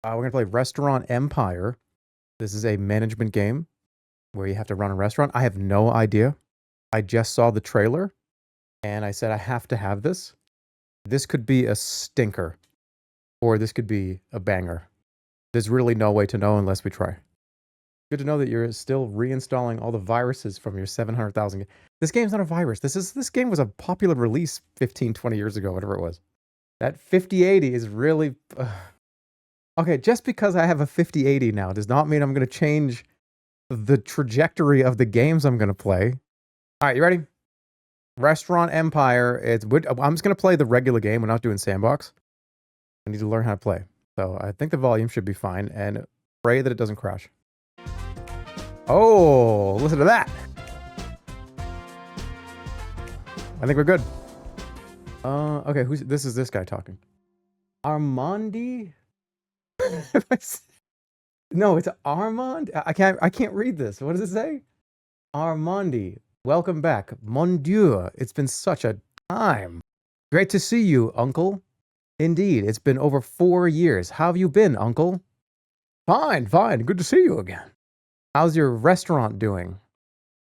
We're going to play Restaurant Empire. This is a management game where you have to run a restaurant. I have no idea. I just saw the trailer and I said, I have to have this. This could be a stinker or this could be a banger. There's really no way to know unless we try. Good to know that you're still reinstalling all the viruses from your 700,000. This game's not a virus. This game was a popular release 15, 20 years ago, whatever it was. That 5080 is really... Okay, just because I have a 5080 now does not mean I'm going to change the trajectory of the games I'm going to play. All right, you ready? Restaurant Empire. I'm just going to play the regular game. We're not doing sandbox. I need to learn how to play. So I think the volume should be fine and pray that it doesn't crash. Oh, listen to that. I think we're good. Okay, this is this guy talking. Armandi? No, it's Armand. I can't read this. What does it say? Armandi, welcome back. Mon Dieu, it's been such a time. Great to see you, uncle. Indeed, it's been over 4 years. How have you been, uncle? Fine, fine. Good to see you again. How's your restaurant doing?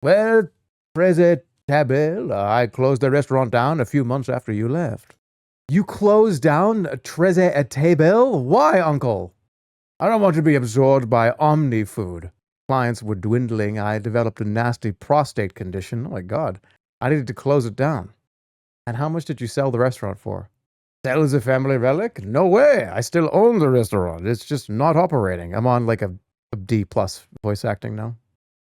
Well, Treze I closed the restaurant down a few months after you left. You closed down Treze Why, uncle? I don't want to be absorbed by omni-food. Clients were dwindling. I developed a nasty prostate condition. Oh my God. I needed to close it down. And how much did you sell the restaurant for? Sell as a family relic? No way. I still own the restaurant. It's just not operating. I'm on like a D+ voice acting now.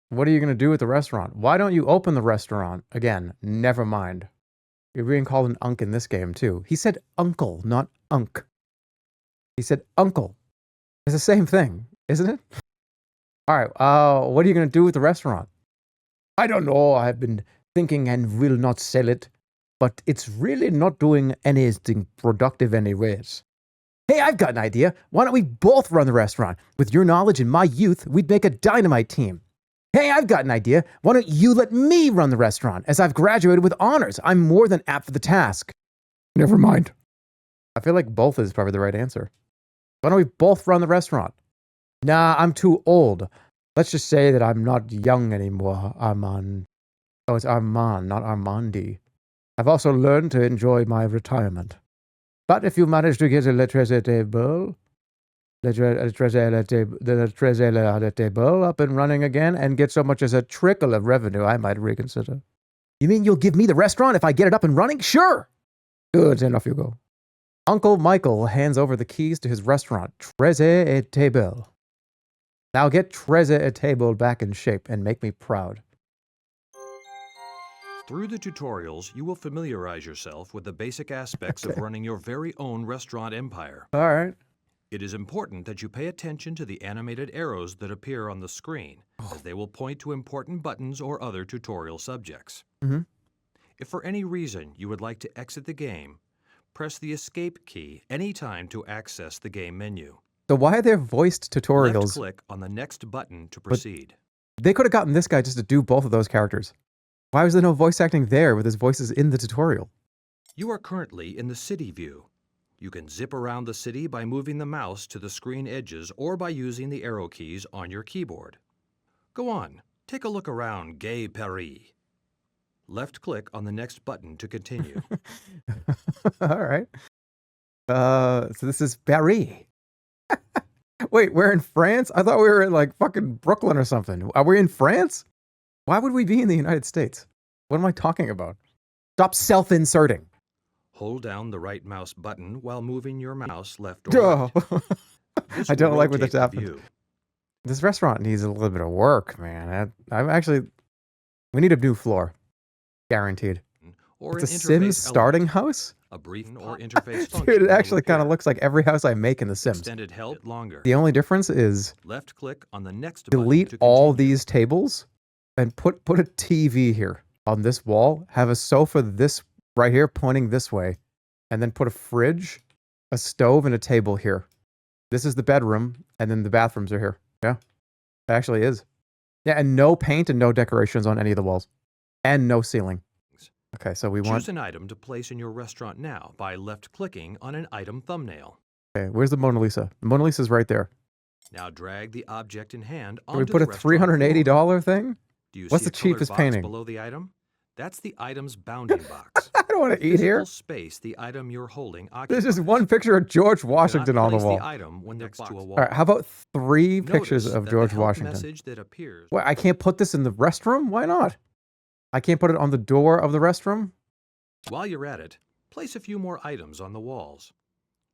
What are you going to do with the restaurant? Why don't you open the restaurant? Again, never mind. You're being called an unk in this game too. He said uncle, not unk. He said uncle. It's the same thing, isn't it? All right, what are you going to do with the restaurant? I don't know. I've been thinking and will not sell it, but it's really not doing anything productive anyways. Hey, I've got an idea. Why don't we both run the restaurant? With your knowledge and my youth, we'd make a dynamite team. Hey, I've got an idea. Why don't you let me run the restaurant? As I've graduated with honors, I'm more than apt for the task. Never mind. I feel like both is probably the right answer. Why don't we both run the restaurant? Nah, I'm too old. Let's just say that I'm not young anymore, Armand. Oh, it's Armand, not Armandi. I've also learned to enjoy my retirement. But if you manage to get a le Treze table up and running again and get so much as a trickle of revenue, I might reconsider. You mean you'll give me the restaurant if I get it up and running? Sure. Good, and off you go. Uncle Michael hands over the keys to his restaurant, Treze table. Now get Treze table back in shape and make me proud. Through the tutorials, you will familiarize yourself with the basic aspects of running your very own restaurant empire. All right. It is important that you pay attention to the animated arrows that appear on the screen, as they will point to important buttons or other tutorial subjects. If for any reason you would like to exit the game, press the Escape key anytime to access the game menu. So why are there voiced tutorials? Left-click on the next button to proceed. They could have gotten this guy just to do both of those characters. Why was there no voice acting there with his voices in the tutorial? You are currently in the city view. You can zip around the city by moving the mouse to the screen edges or by using the arrow keys on your keyboard. Go on, take a look around Gay Paris. Left-click on the next button to continue. All right. So this is Paris. Wait, we're in France? I thought we were in like fucking Brooklyn or something. Are we in France? Why would we be in the United States? What am I talking about? Stop self-inserting. Hold down the right mouse button while moving your mouse left or right. I don't like what that's happened. This restaurant needs a little bit of work, man. We need a new floor. Guaranteed. Or it's a Sims starting house? A brief or interface function. Dude, it actually kind of looks like every house I make in The Sims. Extended help longer. The only difference is left-click on the next delete all these tables and put a TV here on this wall. Have a sofa this right here pointing this way, and then put a fridge, a stove, and a table here. This is the bedroom, and then the bathrooms are here. Yeah, it actually is. Yeah, and no paint and no decorations on any of the walls, and no ceiling. Okay, so we want... Choose an item to place in your restaurant now by left-clicking on an item thumbnail. Okay, where's the Mona Lisa? The Mona Lisa's right there. Now drag the object in hand Can we onto put the a restaurant floor. $380 thing? Do you What's see the a colored cheapest box painting? below the item? That's the item's bounding box. I don't want to eat Physical here. space the item you're holding occupies. There's just one picture of George You cannot Washington on the place wall. the item when next to a wall. All right, how about 3 Notice pictures of that George the help Washington? message that appears. What, I can't put this in the restroom? Why not? I can't put it on the door of the restroom? While you're at it, place a few more items on the walls.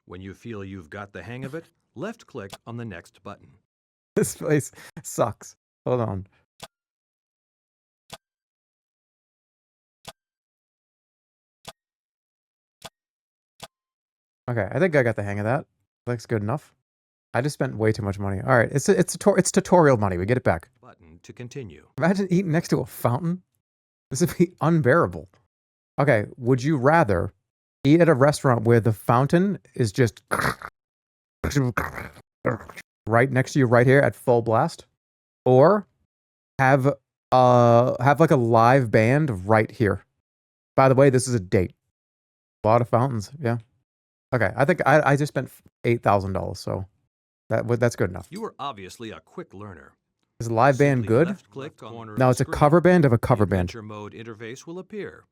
When you feel you've got the hang of it, left-click on the next button. This place sucks. Hold on. Okay, I think I got the hang of that. Looks good enough. I just spent way too much money. All right, it's tutorial money. We get it back. Button to continue. Imagine eating next to a fountain. This would be unbearable. Okay, would you rather eat at a restaurant where the fountain is just right next to you right here at full blast, or have like a live band right here? By the way, this is a date. A lot of fountains, yeah. Okay, I think I just spent $8,000, so that's good enough. You were obviously a quick learner. Is a live band Simply good? left-click on No, it's a cover band of a cover band. The Adventure Mode interface will appear.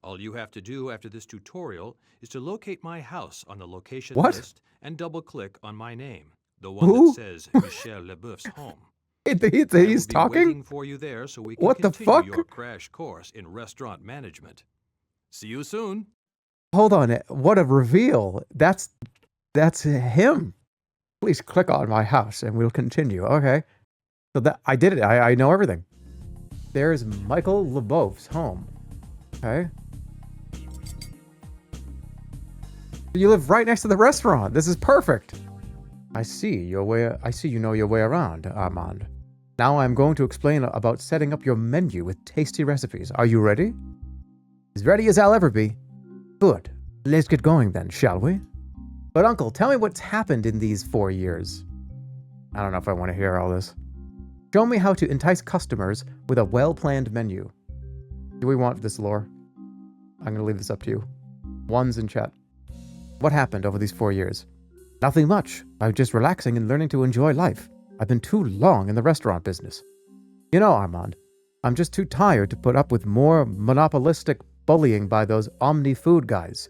All you have to do after this tutorial is to locate my house on the location list and double-click on my name, the one Who? that says Michel Leboeuf's home. He's talking? Waiting for you there so we can What the continue fuck? your crash course in restaurant management. See you soon. Hold on, what a reveal. That's him. Please click on my house and we'll continue. Okay. So that I did it. I know everything. There's Michael Leboeuf's home. Okay. You live right next to the restaurant. This is perfect. I see you know your way around, Armand. Now I'm going to explain about setting up your menu with tasty recipes. Are you ready? As ready as I'll ever be. Good. Let's get going then, shall we? But Uncle, tell me what's happened in these 4 years. I don't know if I want to hear all this. Show me how to entice customers with a well-planned menu. Do we want this lore? I'm going to leave this up to you. Ones in chat. What happened over these 4 years? Nothing much. I'm just relaxing and learning to enjoy life. I've been too long in the restaurant business. You know, Armand, I'm just too tired to put up with more monopolistic bullying by those omni-food guys.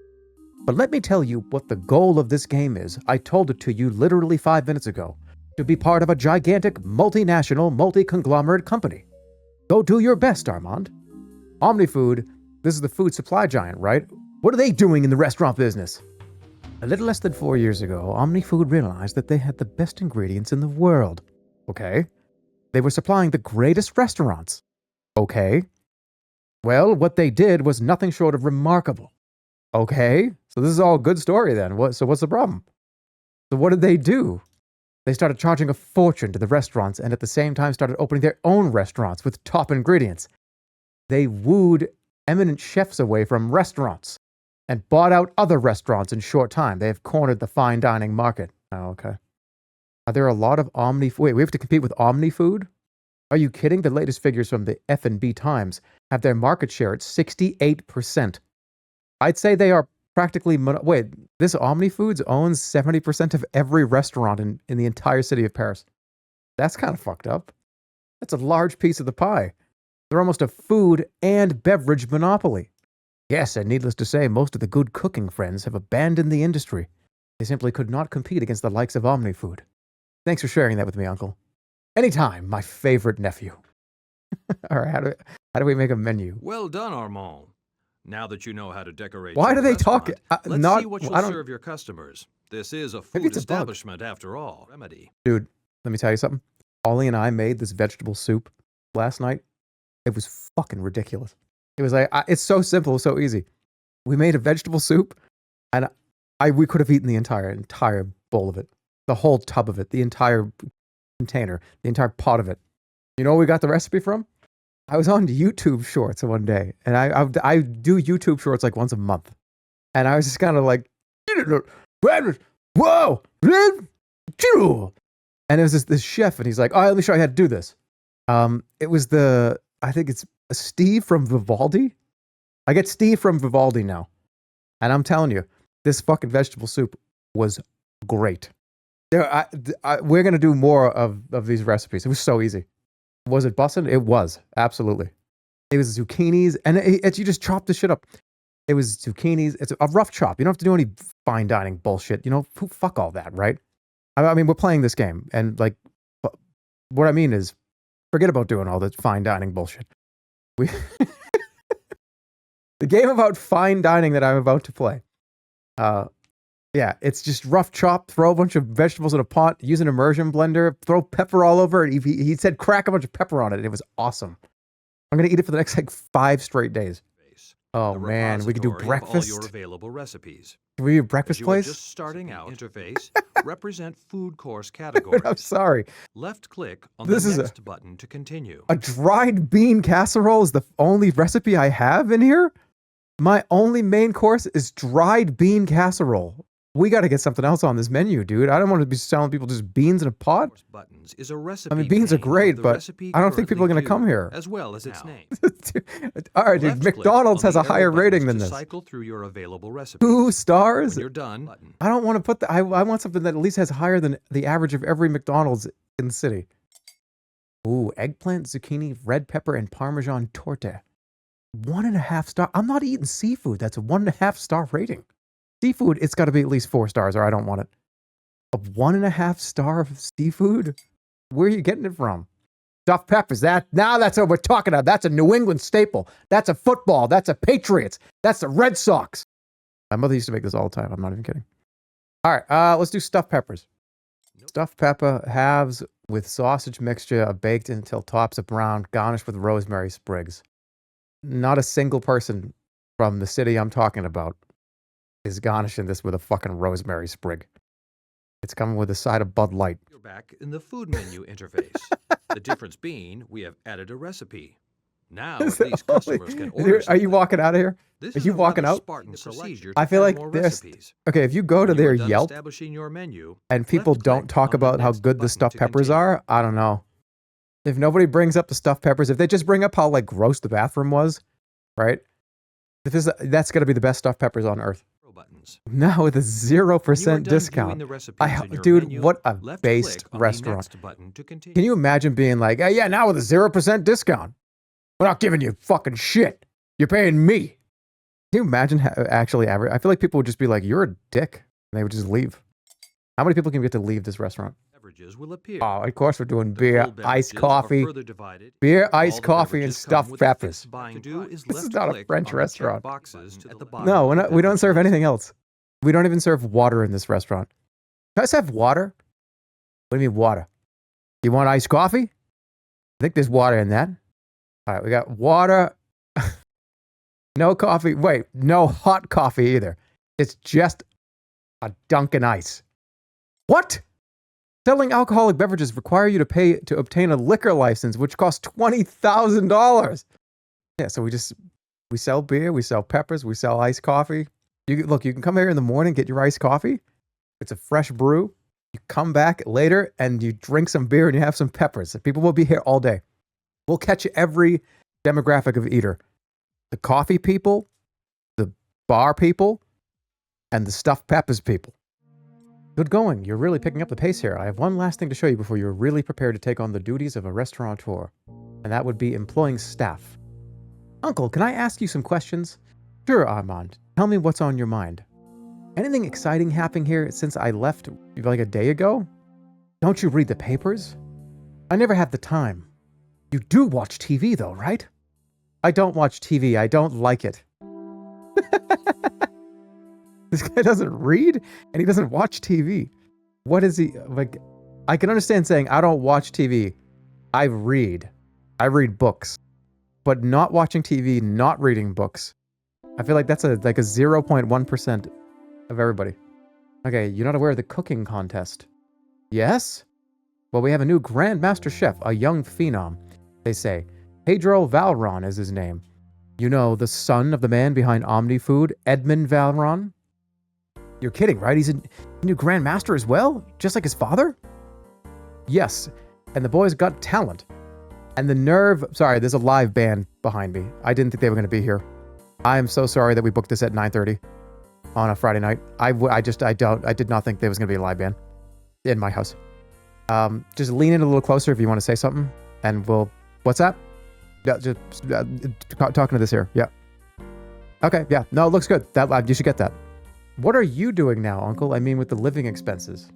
But let me tell you what the goal of this game is. I told it to you literally 5 minutes ago. To be part of a gigantic, multinational, multi-conglomerate company. Go do your best, Armand. Omni-Food, this is the food supply giant, right? What are they doing in the restaurant business? A little less than 4 years ago, Omni-Food realized that they had the best ingredients in the world. Okay. They were supplying the greatest restaurants. Okay. Well, what they did was nothing short of remarkable. Okay. So this is all a good story then. So what's the problem? So what did they do? They started charging a fortune to the restaurants and at the same time started opening their own restaurants with top ingredients. They wooed eminent chefs away from restaurants and bought out other restaurants in short time. They have cornered the fine dining market. Oh, okay. Are there a lot of Wait, we have to compete with Omni-Food? Are you kidding? The latest figures from the F&B Times have their market share at 68%. I'd say they are practically... Wait, this Omni-Foods owns 70% of every restaurant in the entire city of Paris. That's kind of fucked up. That's a large piece of the pie. They're almost a food and beverage monopoly. Yes, and needless to say, most of the good cooking friends have abandoned the industry. They simply could not compete against the likes of Omni-Food. Thanks for sharing that with me, Uncle. Anytime, my favorite nephew. All right, how do we make a menu? Well done, Armand. Now that you know how to decorate Why your do they talk? restaurant, let's see what you'll serve your customers. This is a food it's a bug. establishment after all. Remedy. Dude, let me tell you something. Ollie and I made this vegetable soup last night. It was fucking ridiculous. It was like, it's so simple, so easy. We made a vegetable soup, and we could have eaten the entire bowl of it. The whole tub of it, the entire container, the entire pot of it. You know where we got the recipe from? I was on YouTube Shorts one day, and I do YouTube Shorts like once a month. And I was just kind of like, whoa, and it was this chef, and he's like, all right, let me show you how to do this. It was I think it's Steve from Vivaldi. I get Steve from Vivaldi now. And I'm telling you, this fucking vegetable soup was great. We're gonna do more of these recipes. It was so easy. Was it bussin'? It was, absolutely. It was zucchinis, and you just chop the shit up. It was zucchinis. It's a rough chop. You don't have to do any fine dining bullshit. You know, fuck all that, right? I mean, we're playing this game, and like, what I mean is, forget about doing all the fine dining bullshit. We, the game about fine dining that I'm about to play. Yeah, it's just rough chop. Throw a bunch of vegetables in a pot. Use an immersion blender. Throw pepper all over it. He said crack a bunch of pepper on it, and it was awesome. I'm gonna eat it for the next like 5 straight days. Oh man, we could do breakfast. All your available recipes. Can we do breakfast place? Just starting out. Interface represent food course categories. I'm sorry. Left click on the next button to continue. A dried bean casserole is the only recipe I have in here. My only main course is dried bean casserole. We got to get something else on this menu, dude. I don't want to be selling people just beans in a pot. Buttons is a recipe. I mean, beans are great, but I don't think people are going to come here. As well as its name. All right, dude. McDonald's has a higher rating than this. Cycle through your available recipes. 2 stars? When you're done. I don't want to put I want something that at least has higher than the average of every McDonald's in the city. Ooh, eggplant, zucchini, red pepper, and Parmesan torte. 1.5 star. I'm not eating seafood. That's a 1.5 star rating. Seafood, it's got to be at least 4 stars or I don't want it. A 1.5 star of seafood? Where are you getting it from? Stuffed peppers. Now that's what we're talking about. That's a New England staple. That's a football. That's a Patriots. That's the Red Sox. My mother used to make this all the time. I'm not even kidding. All right, let's do stuffed peppers. Stuffed pepper halves with sausage mixture baked until tops are brown, garnished with rosemary sprigs. Not a single person from the city I'm talking about is garnishing this with a fucking rosemary sprig. It's coming with a side of Bud Light. You're back in the food menu interface. The difference being we have added a recipe. Now at least customers can order. Are you walking out of here? Are you walking out? I feel like there's okay. If you go to their Yelp your menu, and people don't talk about how good the stuffed peppers are, I don't know. If nobody brings up the stuffed peppers, if they just bring up how like gross the bathroom was, right? That's gonna be the best stuffed peppers on earth. Now with a 0% discount. Dude, what a based restaurant. Can you imagine being like, hey, yeah, now with a 0% discount? We're not giving you fucking shit. You're paying me. Can you imagine actually average? I feel like people would just be like, you're a dick. And they would just leave. How many people can get to leave this restaurant? Will appear. Oh, of course we're doing beer, iced coffee. Beer, iced coffee, and stuffed peppers. This is not a French restaurant. No, we don't serve anything else. We don't even serve water in this restaurant. Can I just have water? What do you mean water? You want iced coffee? I think there's water in that. All right, we got water. No coffee. Wait, no hot coffee either. It's just a Dunkin' Ice. What? Selling alcoholic beverages require you to pay to obtain a liquor license, which costs $20,000. Yeah, so we sell beer, we sell peppers, we sell iced coffee. You can come here in the morning, get your iced coffee. It's a fresh brew. You come back later and you drink some beer and you have some peppers. People will be here all day. We'll catch every demographic of eater. The coffee people, the bar people, and the stuffed peppers people. Good going. You're really picking up the pace here. I have one last thing to show you before you're really prepared to take on the duties of a restaurateur, and that would be employing staff. Uncle, can I ask you some questions? Sure, Armand. Tell me what's on your mind. Anything exciting happening here since I left like a day ago? Don't you read the papers? I never have the time. You do watch TV though, right? I don't watch TV. I don't like it. This guy doesn't read and he doesn't watch TV. What is he like? I can understand saying I don't watch TV. I read books, but not watching TV, not reading books. I feel like that's like a 0.1% of everybody. Okay, you're not aware of the cooking contest? Yes? Well, we have a new Grandmaster Chef, a young phenom, they say. Pedro Valron is his name. You know, the son of the man behind OmniFood, Edmund Valron? You're kidding, right? He's a new Grandmaster as well? Just like his father? Yes, and the boy's got talent. And the nerve... Sorry, there's a live band behind me. I didn't think they were going to be here. I am so sorry that we booked this at 9:30. on a Friday night. I did not think there was going to be a live band in my house. Just lean in a little closer if you want to say something, and what's that? Yeah, just talking to this here. Yeah. Okay, yeah. No, it looks good. You should get that. What are you doing now, Uncle? I mean, with the living expenses.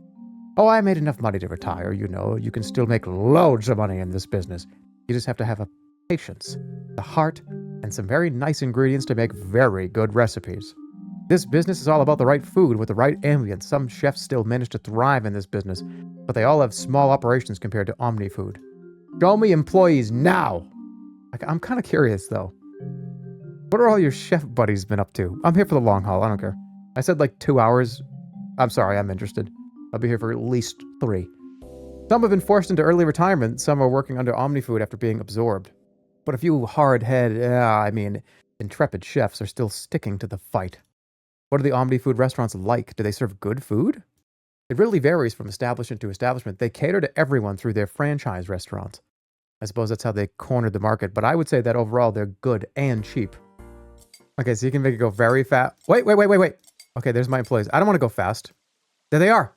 Oh, I made enough money to retire, you know. You can still make loads of money in this business. You just have to have a patience, the heart, and some very nice ingredients to make very good recipes. This business is all about the right food with the right ambience. Some chefs still manage to thrive in this business, but they all have small operations compared to Omni Food. Show me employees now! I'm kind of curious, though. What are all your chef buddies been up to? I'm here for the long haul, I don't care. I said like 2 hours. I'm sorry, I'm interested. I'll be here for at least 3. Some have been forced into early retirement, some are working under Omni Food after being absorbed. But a few intrepid chefs are still sticking to the fight. What are the Omni Food restaurants like? Do they serve good food? It really varies from establishment to establishment. They cater to everyone through their franchise restaurants. I suppose that's how they cornered the market, but I would say that overall they're good and cheap. Okay, so you can make it go very fast. Wait. Okay, there's my employees. I don't want to go fast. There they are.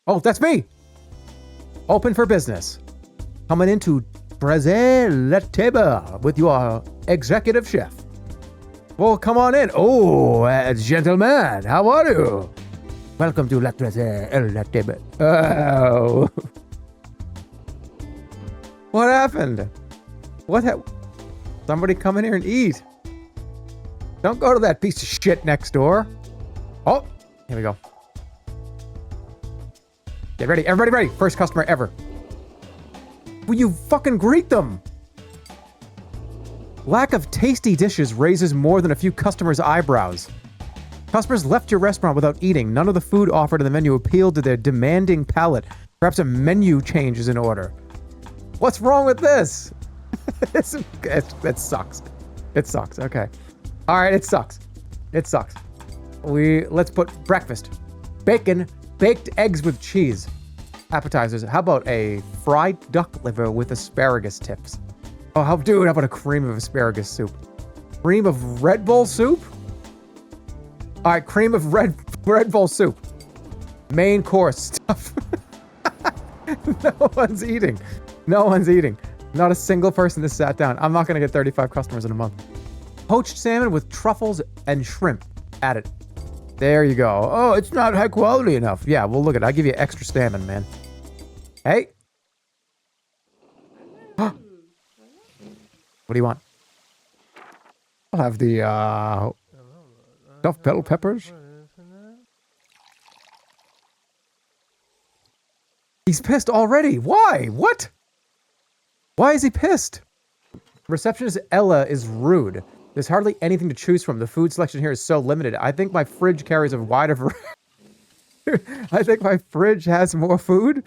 Oh, that's me. Open for business. Coming into Brazil la table with your executive chef. Well, come on in. Oh, gentlemen, how are you? Welcome to la table. Oh. What happened? Somebody come in here and eat. Don't go to that piece of shit next door. Oh, here we go. Get ready. Everybody ready. First customer ever. Will you fucking greet them? Lack of tasty dishes raises more than a few customers' eyebrows. Customers left your restaurant without eating. None of the food offered in the menu appealed to their demanding palate. Perhaps a menu change is in order. What's wrong with this? It sucks. It sucks. Okay. All right, it sucks. It sucks. Let's put breakfast. Bacon, baked eggs with cheese. Appetizers. How about a fried duck liver with asparagus tips? Oh, how about a cream of asparagus soup? Cream of Red Bull soup? All right, cream of Red Bull soup. Main course stuff. No one's eating. No one's eating. Not a single person has sat down. I'm not going to get 35 customers in a month. Poached salmon with truffles and shrimp. Add it. There you go. Oh, it's not high quality enough. Yeah, well, look at it. I'll give you extra salmon, man. Hey. What do you want? I'll have the, stuffed bell peppers. He's pissed already. Why? What? Why is he pissed? Receptionist Ella is rude. There's hardly anything to choose from. The food selection here is so limited. I think my fridge carries a wider variety. I think my fridge has more food.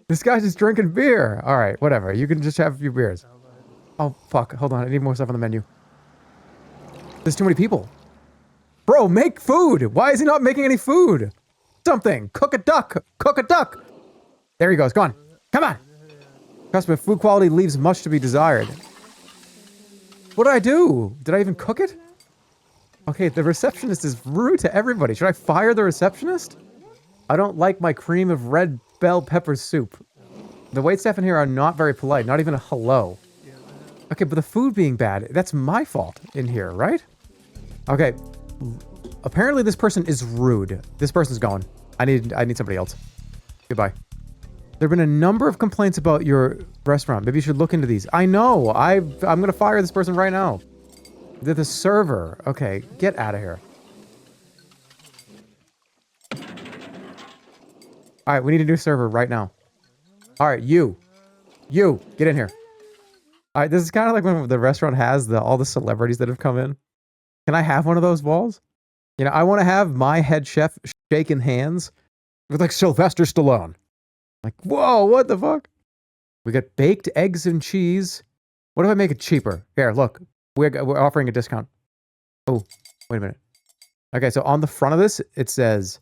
This guy's just drinking beer. All right, whatever. You can just have a few beers. Oh, fuck. Hold on. I need more stuff on the menu. There's too many people. Bro, make food. Why is he not making any food? Something. Cook a duck. Cook a duck. There he goes. Go on. Come on. Customer food quality leaves much to be desired. What did I do? Did I even cook it? Okay, the receptionist is rude to everybody. Should I fire the receptionist? I don't like my cream of red bell pepper soup. The waitstaff in here are not very polite. Not even a hello. Okay, but the food being bad, that's my fault in here, right? Okay. Apparently this person is rude. This person's gone. I need somebody else. Goodbye. There have been a number of complaints about your restaurant. Maybe you should look into these. I know. I'm going to fire this person right now. They're the server. Okay, get out of here. All right, we need a new server right now. All right, you, get in here. All right, this is kind of like when the restaurant has all the celebrities that have come in. Can I have one of those walls? You know, I want to have my head chef shaking hands with like Sylvester Stallone. Like, whoa, what the fuck? We got baked eggs and cheese. What if I make it cheaper? Here, look. We're offering a discount. Oh, wait a minute. Okay, so on the front of this, it says,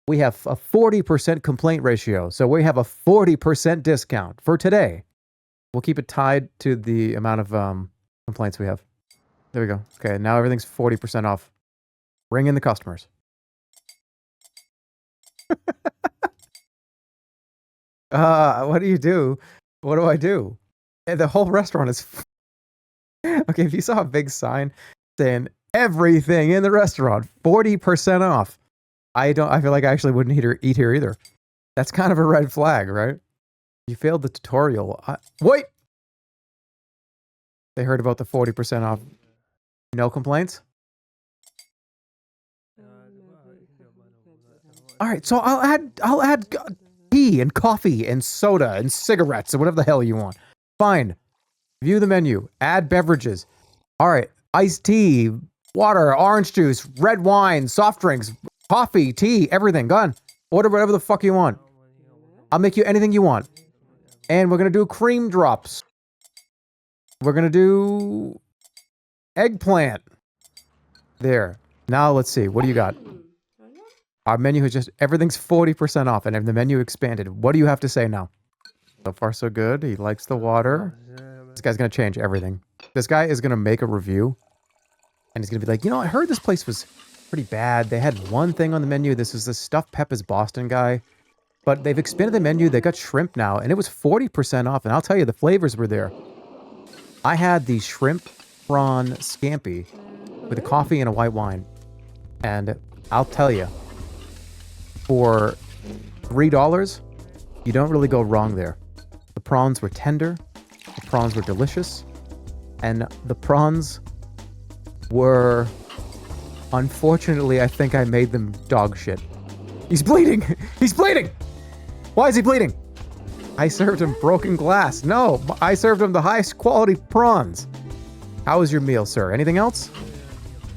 we have a 40% complaint ratio. So we have a 40% discount for today. We'll keep it tied to the amount of complaints we have. There we go. Okay, now everything's 40% off. Bring in the customers. What do you do? What do I do? The whole restaurant is... Okay, if you saw a big sign saying everything in the restaurant, 40% off. I feel like I actually wouldn't eat here either. That's kind of a red flag, right? You failed the tutorial. Wait! They heard about the 40% off. No complaints? All right, so I'll add tea and coffee and soda and cigarettes and whatever the hell you want. Fine. View the menu. Add beverages. All right, iced tea, water, orange juice, red wine, soft drinks, coffee, tea, everything. Go on. Order whatever the fuck you want. I'll make you anything you want. And we're going to do cream drops. We're going to do eggplant. There. Now let's see. What do you got? Our menu is just, everything's 40% off, and the menu expanded. What do you have to say now? So far, so good. He likes the water. This guy's going to change everything. This guy is going to make a review, and he's going to be like, you know, I heard this place was pretty bad. They had one thing on the menu. This is the Stuffed Peppers Boston guy. But they've expanded the menu. They got shrimp now, and it was 40% off. And I'll tell you, the flavors were there. I had the shrimp prawn scampi with a coffee and a white wine. And I'll tell you, for $3, you don't really go wrong there. The prawns were tender, the prawns were delicious, and the prawns were, unfortunately, I think I made them dog shit. He's bleeding! He's bleeding! Why is he bleeding? I served him broken glass. No, I served him the highest quality prawns. How was your meal, sir? Anything else?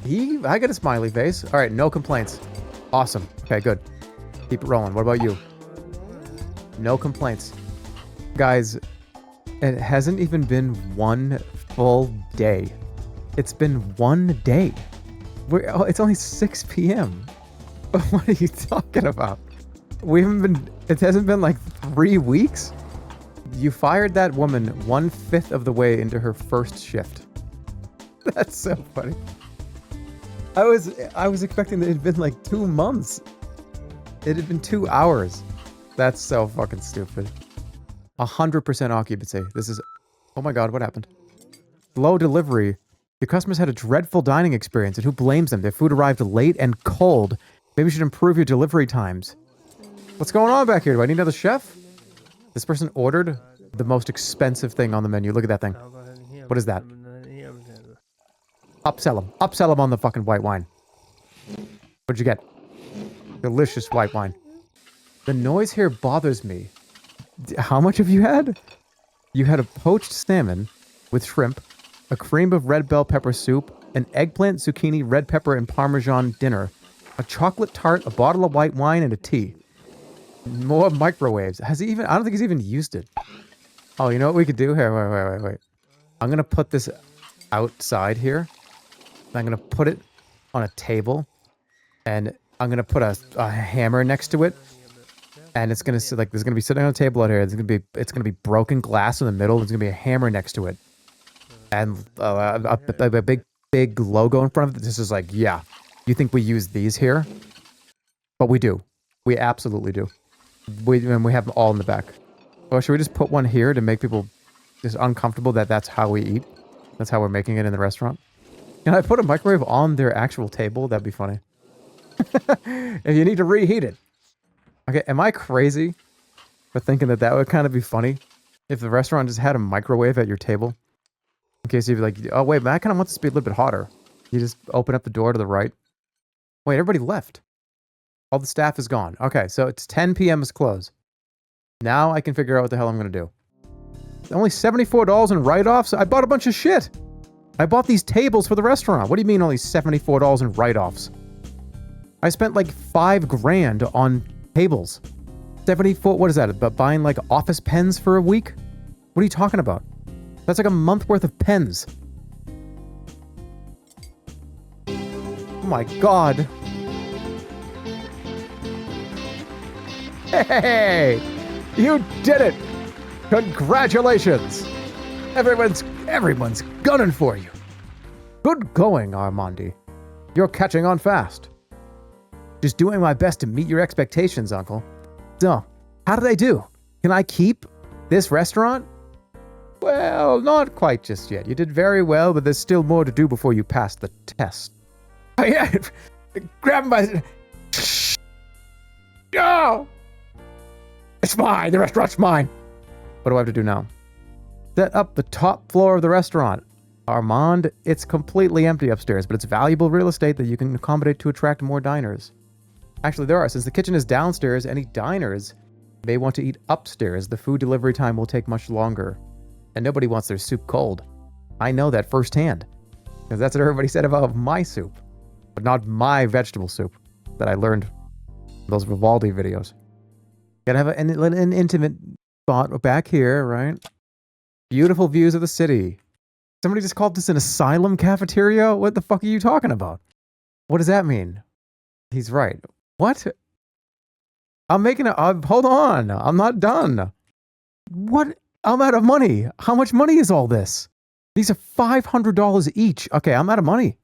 I got a smiley face. All right, no complaints. Awesome. Okay, good. Keep it rolling. What about you? No complaints. Guys, it hasn't even been one full day. It's been one day. It's only 6 p.m. What are you talking about? It hasn't been like 3 weeks? You fired that woman 1/5 of the way into her first shift. That's so funny. I was expecting that it had been like 2 months. It had been 2 hours. That's so fucking stupid. 100% occupancy. This is... Oh my god, what happened? Slow delivery. Your customers had a dreadful dining experience, and who blames them? Their food arrived late and cold. Maybe you should improve your delivery times. What's going on back here? Do I need another chef? This person ordered the most expensive thing on the menu. Look at that thing. What is that? Upsell him. Upsell him on the fucking white wine. What'd you get? Delicious white wine. The noise here bothers me. How much have you had? You had a poached salmon with shrimp, a cream of red bell pepper soup, an eggplant, zucchini, red pepper, and parmesan dinner, a chocolate tart, a bottle of white wine, and a tea. More microwaves. I don't think he's even used it. Oh, you know what we could do? Here, wait. I'm going to put this outside here. I'm going to put it on a table. And I'm going to put a hammer next to it. And it's going to like there's going to be sitting on a table out here. It's going to be broken glass in the middle. There's going to be a hammer next to it. And a big logo in front of it. This is like, yeah. You think we use these here? But we do. We absolutely do. And we have them all in the back. Or should we just put one here to make people just uncomfortable that that's how we eat? That's how we're making it in the restaurant? Can I put a microwave on their actual table? That'd be funny. If you need to reheat it. Okay, am I crazy for thinking that would kind of be funny? If the restaurant just had a microwave at your table? In case you'd be like, oh wait, man, I kind of want this to be a little bit hotter. You just open up the door to the right. Wait, everybody left. All the staff is gone. Okay, so it's 10 p.m. is closed. Now I can figure out what the hell I'm going to do. Only $74 in write-offs? I bought a bunch of shit. I bought these tables for the restaurant. What do you mean only $74 in write-offs? I spent like $5 grand on tables. 74, what is that? About buying like office pens for a week? What are you talking about? That's like a month worth of pens. Oh my god. Hey! You did it! Congratulations! Everyone's gunning for you. Good going, Armandi. You're catching on fast. Just doing my best to meet your expectations, Uncle. So, how did I do? Can I keep this restaurant? Well, not quite just yet. You did very well, but there's still more to do before you pass the test. Grab my... No! It's mine! The restaurant's mine! What do I have to do now? Set up the top floor of the restaurant. Armand, it's completely empty upstairs, but it's valuable real estate that you can accommodate to attract more diners. Actually, there are. Since the kitchen is downstairs, any diners may want to eat upstairs. The food delivery time will take much longer. And nobody wants their soup cold. I know that firsthand. Because that's what everybody said about my soup. But not my vegetable soup that I learned in those Vivaldi videos. Gotta have an intimate spot back here, right? Beautiful views of the city. Somebody just called this an asylum cafeteria? What the fuck are you talking about? What does that mean? He's right. What? I'm making hold on. I'm not done. What? I'm out of money. How much money is all this? These are $500 each. Okay, I'm out of money.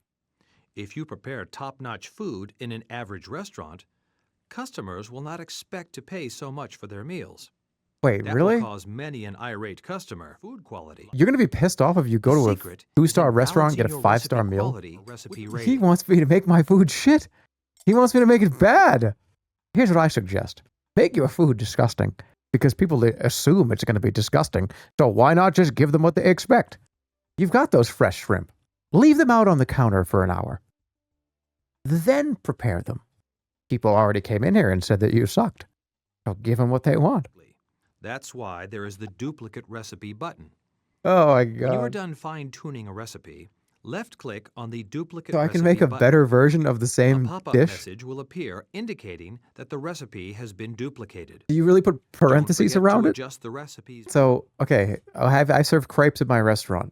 If you prepare top-notch food in an average restaurant, customers will not expect to pay so much for their meals. Wait, that really? Will cause many an irate customer. Food quality. You're going to be pissed off if you go to a 2-star restaurant and get a 5-star meal? He wants me to make my food shit. He wants me to make it bad. Here's what I suggest. Make your food disgusting. Because people assume it's going to be disgusting. So why not just give them what they expect? You've got those fresh shrimp. Leave them out on the counter for an hour. Then prepare them. People already came in here and said that you sucked. So give them what they want. That's why there is the duplicate recipe button. Oh my God. When you are done fine-tuning a recipe, left-click on the duplicate So I recipe can make a button. better version of the same A pop-up dish? message will appear indicating that the recipe has been duplicated. Do you really put parentheses around it? Adjust the recipes. So, okay, I serve crepes at my restaurant.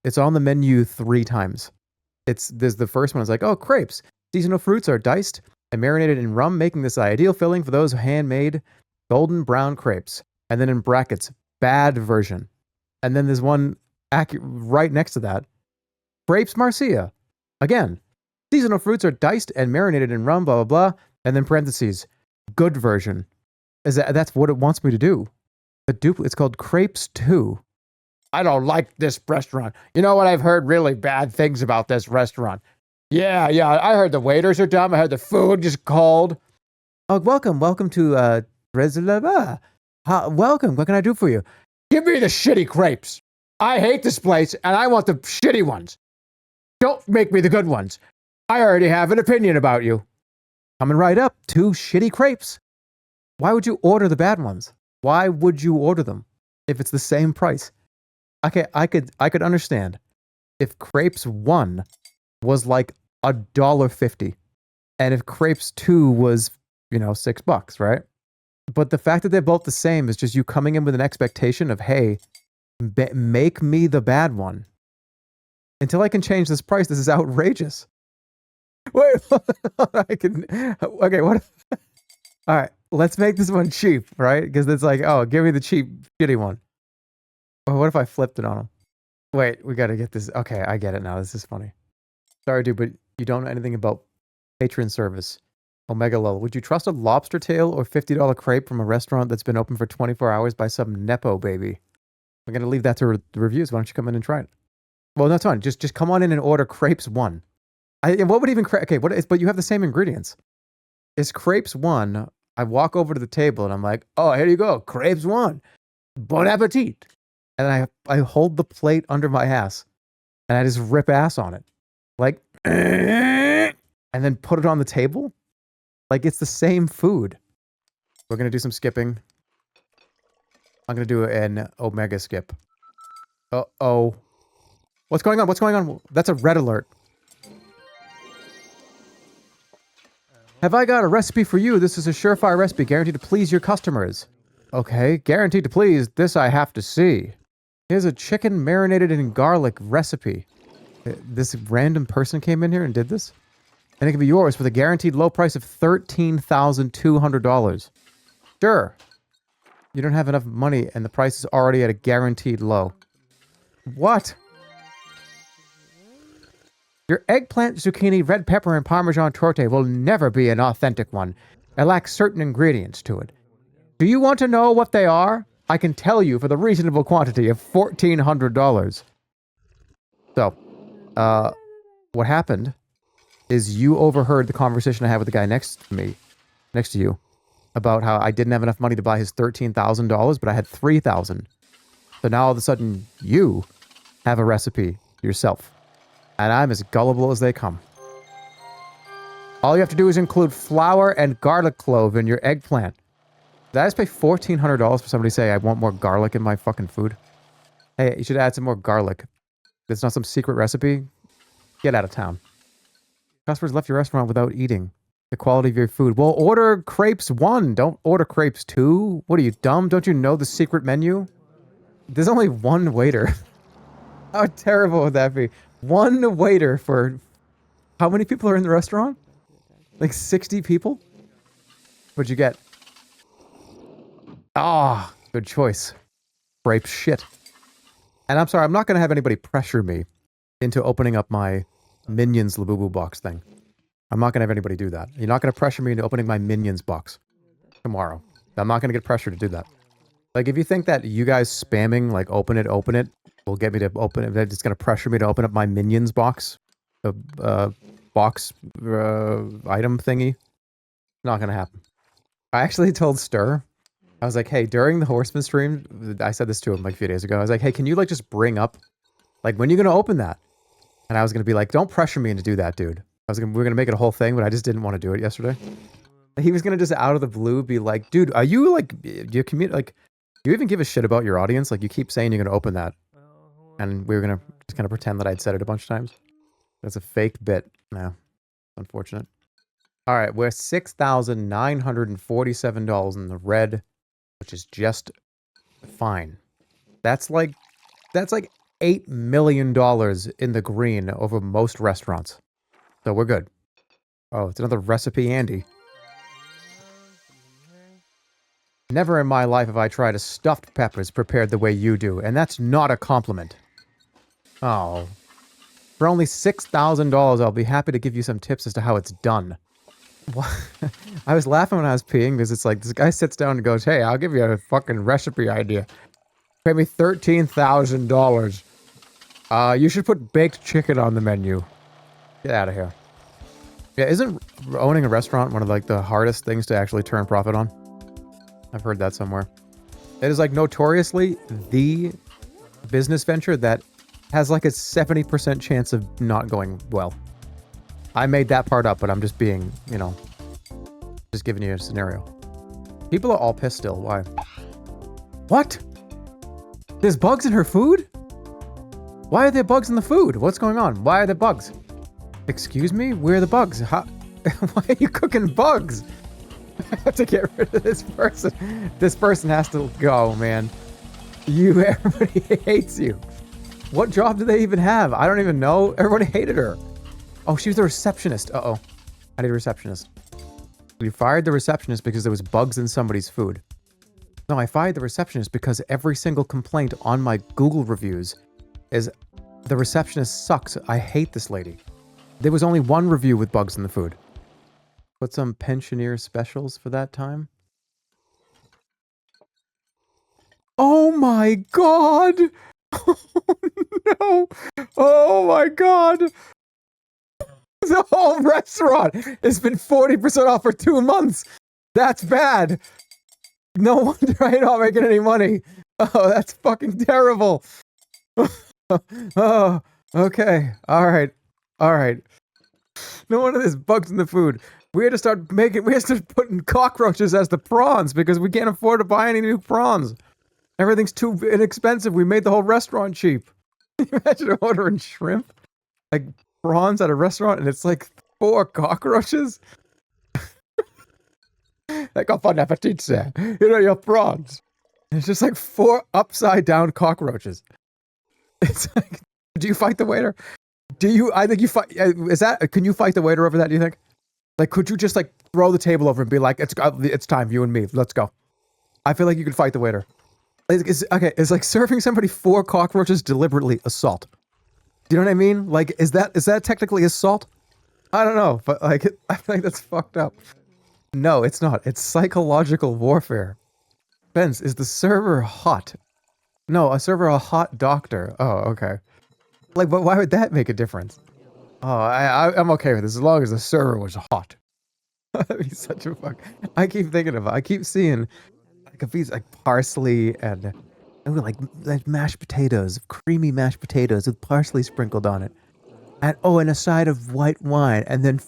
It's on the menu 3 times. There's the first one is like, oh, crepes. Seasonal fruits are diced and marinated in rum, making this ideal filling for those handmade golden brown crepes. And then in brackets, bad version. And then there's one right next to that. Crepes Marcia. Again, seasonal fruits are diced and marinated in rum, blah, blah, blah. And then parentheses, good version. That's what it wants me to do. It's called Crepes 2. I don't like this restaurant. You know what? I've heard really bad things about this restaurant. Yeah, I heard the waiters are dumb. I heard the food is cold. Oh, welcome to welcome. What can I do for you? Give me the shitty crepes. I hate this place, and I want the shitty ones. Don't make me the good ones. I already have an opinion about you. Coming right up, 2 shitty crepes. Why would you order the bad ones? Why would you order them if it's the same price? Okay, I could understand if crepes 1 was like $1.50, and if crepes 2 was, $6, right? But the fact that they're both the same is just you coming in with an expectation of, hey, make me the bad one. Until I can change this price, this is outrageous. Wait, okay, what? All right, let's make this one cheap, right? Because it's like, oh, give me the cheap, shitty one. Or what if I flipped it on him? Wait, we got to get this. Okay, I get it now. This is funny. Sorry, dude, but you don't know anything about patron service. Omega Lol. Would you trust a lobster tail or $50 crepe from a restaurant that's been open for 24 hours by some Nepo baby? We're going to leave that to the reviews. Why don't you come in and try it? Well, that's fine. Just come on in and order crepes 1. What would even okay? But you have the same ingredients. It's crepes 1. I walk over to the table and I'm like, oh, here you go, crepes 1. Bon appetit. And then I hold the plate under my ass and I just rip ass on it, like, and then put it on the table. Like it's the same food. We're gonna do some skipping. I'm gonna do an Omega skip. Uh-oh. What's going on? What's going on? That's a red alert. Have I got a recipe for you? This is a surefire recipe guaranteed to please your customers. Okay, guaranteed to please. This I have to see. Here's a chicken marinated in garlic recipe. This random person came in here and did this? And it can be yours with a guaranteed low price of $13,200. Sure. You don't have enough money and the price is already at a guaranteed low. What? Your eggplant, zucchini, red pepper, and parmesan torte will never be an authentic one. It lacks certain ingredients to it. Do you want to know what they are? I can tell you for the reasonable quantity of $1,400. So, what happened is you overheard the conversation I had with the guy next to you, about how I didn't have enough money to buy his $13,000, but I had $3,000. So now all of a sudden, you have a recipe yourself. And I'm as gullible as they come. All you have to do is include flour and garlic clove in your eggplant. Did I just pay $1,400 for somebody to say I want more garlic in my fucking food? Hey, you should add some more garlic. It's not some secret recipe. Get out of town. Customers left your restaurant without eating the quality of your food. Well, order crepes 1. Don't order crepes 2. What are you, dumb? Don't you know the secret menu? There's only one waiter. How terrible would that be? One waiter for... How many people are in the restaurant? Like 60 people? What'd you get? Ah, good choice. Grape shit. And I'm sorry, I'm not going to have anybody pressure me into opening up my Minions Labubu box thing. I'm not going to have anybody do that. You're not going to pressure me into opening my Minions box tomorrow. I'm not going to get pressure to do that. Like, if you think that you guys spamming, like, open it, will get me to open it, it's going to pressure me to open up my Minions box, box item thingy, not going to happen. I actually told Stir, I was like, hey, during the Horseman stream, I said this to him like a few days ago. I was like, hey, can you like just bring up, like, when are you going to open that? And I was going to be like, don't pressure me into do that, dude. We were going to make it a whole thing, but I just didn't want to do it yesterday. He was going to just out of the blue be like, dude, are you like, do you like, do you even give a shit about your audience? Like, you keep saying you're going to open that. And we were going to just kind of pretend that I'd said it a bunch of times. That's a fake bit. No, unfortunate. All right, we're $6,947 in the red, which is just fine. That's like $8 million in the green over most restaurants. So we're good. Oh, it's another recipe Andy. Never in my life have I tried a stuffed peppers prepared the way you do, and that's not a compliment. Oh. For only $6,000, I'll be happy to give you some tips as to how it's done. I was laughing when I was peeing because it's like, this guy sits down and goes, hey, I'll give you a fucking recipe idea. Pay me $13,000. You should put baked chicken on the menu. Get out of here. Yeah, isn't owning a restaurant one of like the hardest things to actually turn profit on? I've heard that somewhere. It is like notoriously the business venture that has like a 70% chance of not going well. I made that part up, but I'm just being, you know, just giving you a scenario. People are all pissed still. Why? What? There's bugs in her food? Why are there bugs in the food? What's going on? Why are there bugs? Excuse me? Where are the bugs? How? Why are you cooking bugs? I have to get rid of this person. This person has to go, man. Everybody hates you. What job do they even have? I don't even know. Everybody hated her. Oh, she was the receptionist. Uh-oh. I need a receptionist. We fired the receptionist because there was bugs in somebody's food. No, I fired the receptionist because every single complaint on my Google reviews is the receptionist sucks. I hate this lady. There was only one review with bugs in the food. Put some pensioner specials for that time. Oh my god! Oh no! Oh my god! The whole restaurant has been 40% off for 2 months! That's bad! No wonder I'm not making any money! Oh, that's fucking terrible! Oh, okay. Alright. Alright. No wonder there's bugs in the food. We had to start putting cockroaches as the prawns because we can't afford to buy any new prawns. Everything's too inexpensive. We made the whole restaurant cheap. Can you imagine ordering shrimp? Like prawns at a restaurant and it's like 4 cockroaches? Like, oh, bon appetit, sir. You know, your prawns. And it's just like 4 upside down cockroaches. It's like, do you fight the waiter? I think you fight, can you fight the waiter over that, do you think? Like, could you just, like, throw the table over and be like, it's time, you and me, let's go. I feel like you could fight the waiter. It's like serving somebody 4 cockroaches deliberately assault. Do you know what I mean? Like, is that technically assault? I don't know, but like, I think that's fucked up. No, it's not. It's psychological warfare. Benz, is the server hot? No, a server a hot doctor. Oh, okay. Like, but why would that make a difference? Oh, I'm okay with this as long as the server was hot. That'd be such a fuck. I keep thinking of it. I keep seeing like a piece like parsley and like mashed potatoes, creamy mashed potatoes with parsley sprinkled on it, and and a side of white wine, and then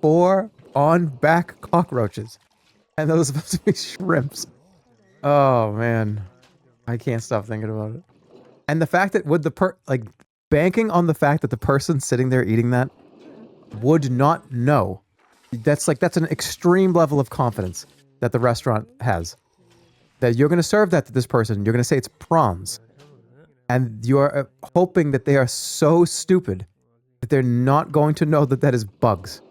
4 on back cockroaches, and those are supposed to be shrimps. Oh man, I can't stop thinking about it. And the fact that would banking on the fact that the person sitting there eating that would not know. That's an extreme level of confidence that the restaurant has. That you're going to serve that to this person. You're going to say it's prawns. And you're hoping that they are so stupid that they're not going to know that that is bugs.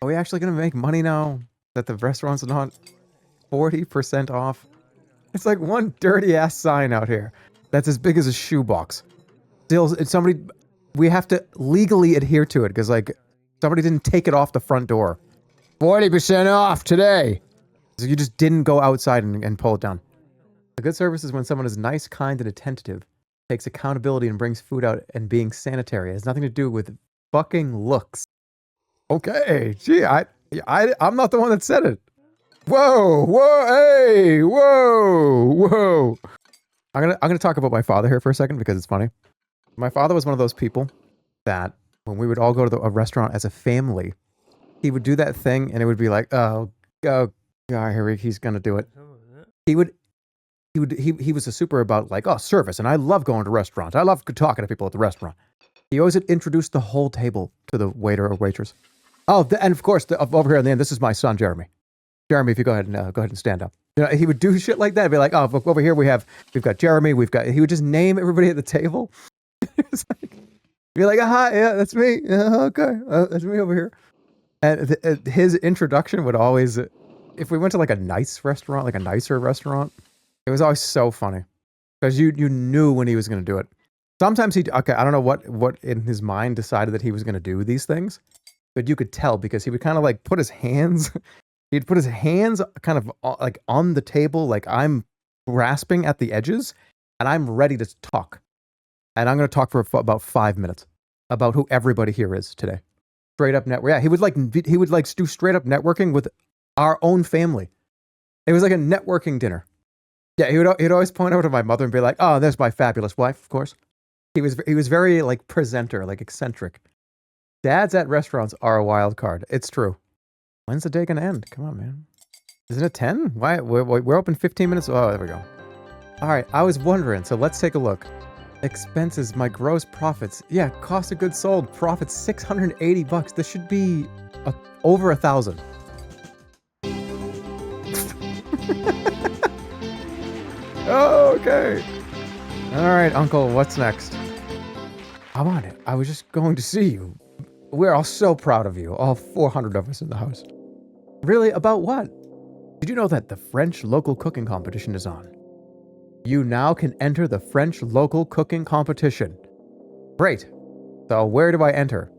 Are we actually going to make money now that the restaurant's not 40% off? It's like one dirty ass sign out here that's as big as a shoebox. Still, it's somebody, we have to legally adhere to it because like somebody didn't take it off the front door. 40% off today. So you just didn't go outside and pull it down. A good service is when someone is nice, kind, and attentive, takes accountability and brings food out and being sanitary. It has nothing to do with fucking looks. Okay, gee, I'm not the one that said it. Whoa, hey, whoa. I'm gonna talk about my father here for a second because it's funny. My father was one of those people that when we would all go to a restaurant as a family, he would do that thing and it would be like, oh, here he's gonna do it. He was a super about like, oh, service, and I love going to restaurants. I love talking to people at the restaurant. He always introduced the whole table to the waiter or waitress. Oh, and of course, over here at the end, this is my son, Jeremy. Jeremy, if you go ahead and stand up. You know, he would do shit like that. Be like, oh, over here we've got Jeremy. He would just name everybody at the table. It's like, be like, hi, yeah, that's me. Yeah, okay, that's me over here. And his introduction would always, if we went to like a nice restaurant, like a nicer restaurant, it was always so funny because you knew when he was going to do it. Sometimes I don't know what in his mind decided that he was going to do these things, but you could tell because he would kind of like put his hands. He'd put his hands kind of like on the table, like I'm grasping at the edges, and I'm ready to talk. And I'm going to talk for about 5 minutes about who everybody here is today. Straight up network. Yeah, he would do straight up networking with our own family. It was like a networking dinner. Yeah, he'd always point over to my mother and be like, "Oh, there's my fabulous wife." Of course, he was very like presenter, like eccentric. Dads at restaurants are a wild card. It's true. When's the day gonna end? Come on, man. Isn't it 10? Why we're open 15 minutes? Oh, there we go. All right, I was wondering. So let's take a look. Expenses, my gross profits. Yeah, cost of goods sold, profits $680. This should be over 1,000. Oh, okay. All right, Uncle, what's next? I'm on it. I was just going to see you. We're all so proud of you, all 400 of us in the house. Really? About what? Did you know that the French local cooking competition is on? You now can enter the French local cooking competition. Great. So where do I enter?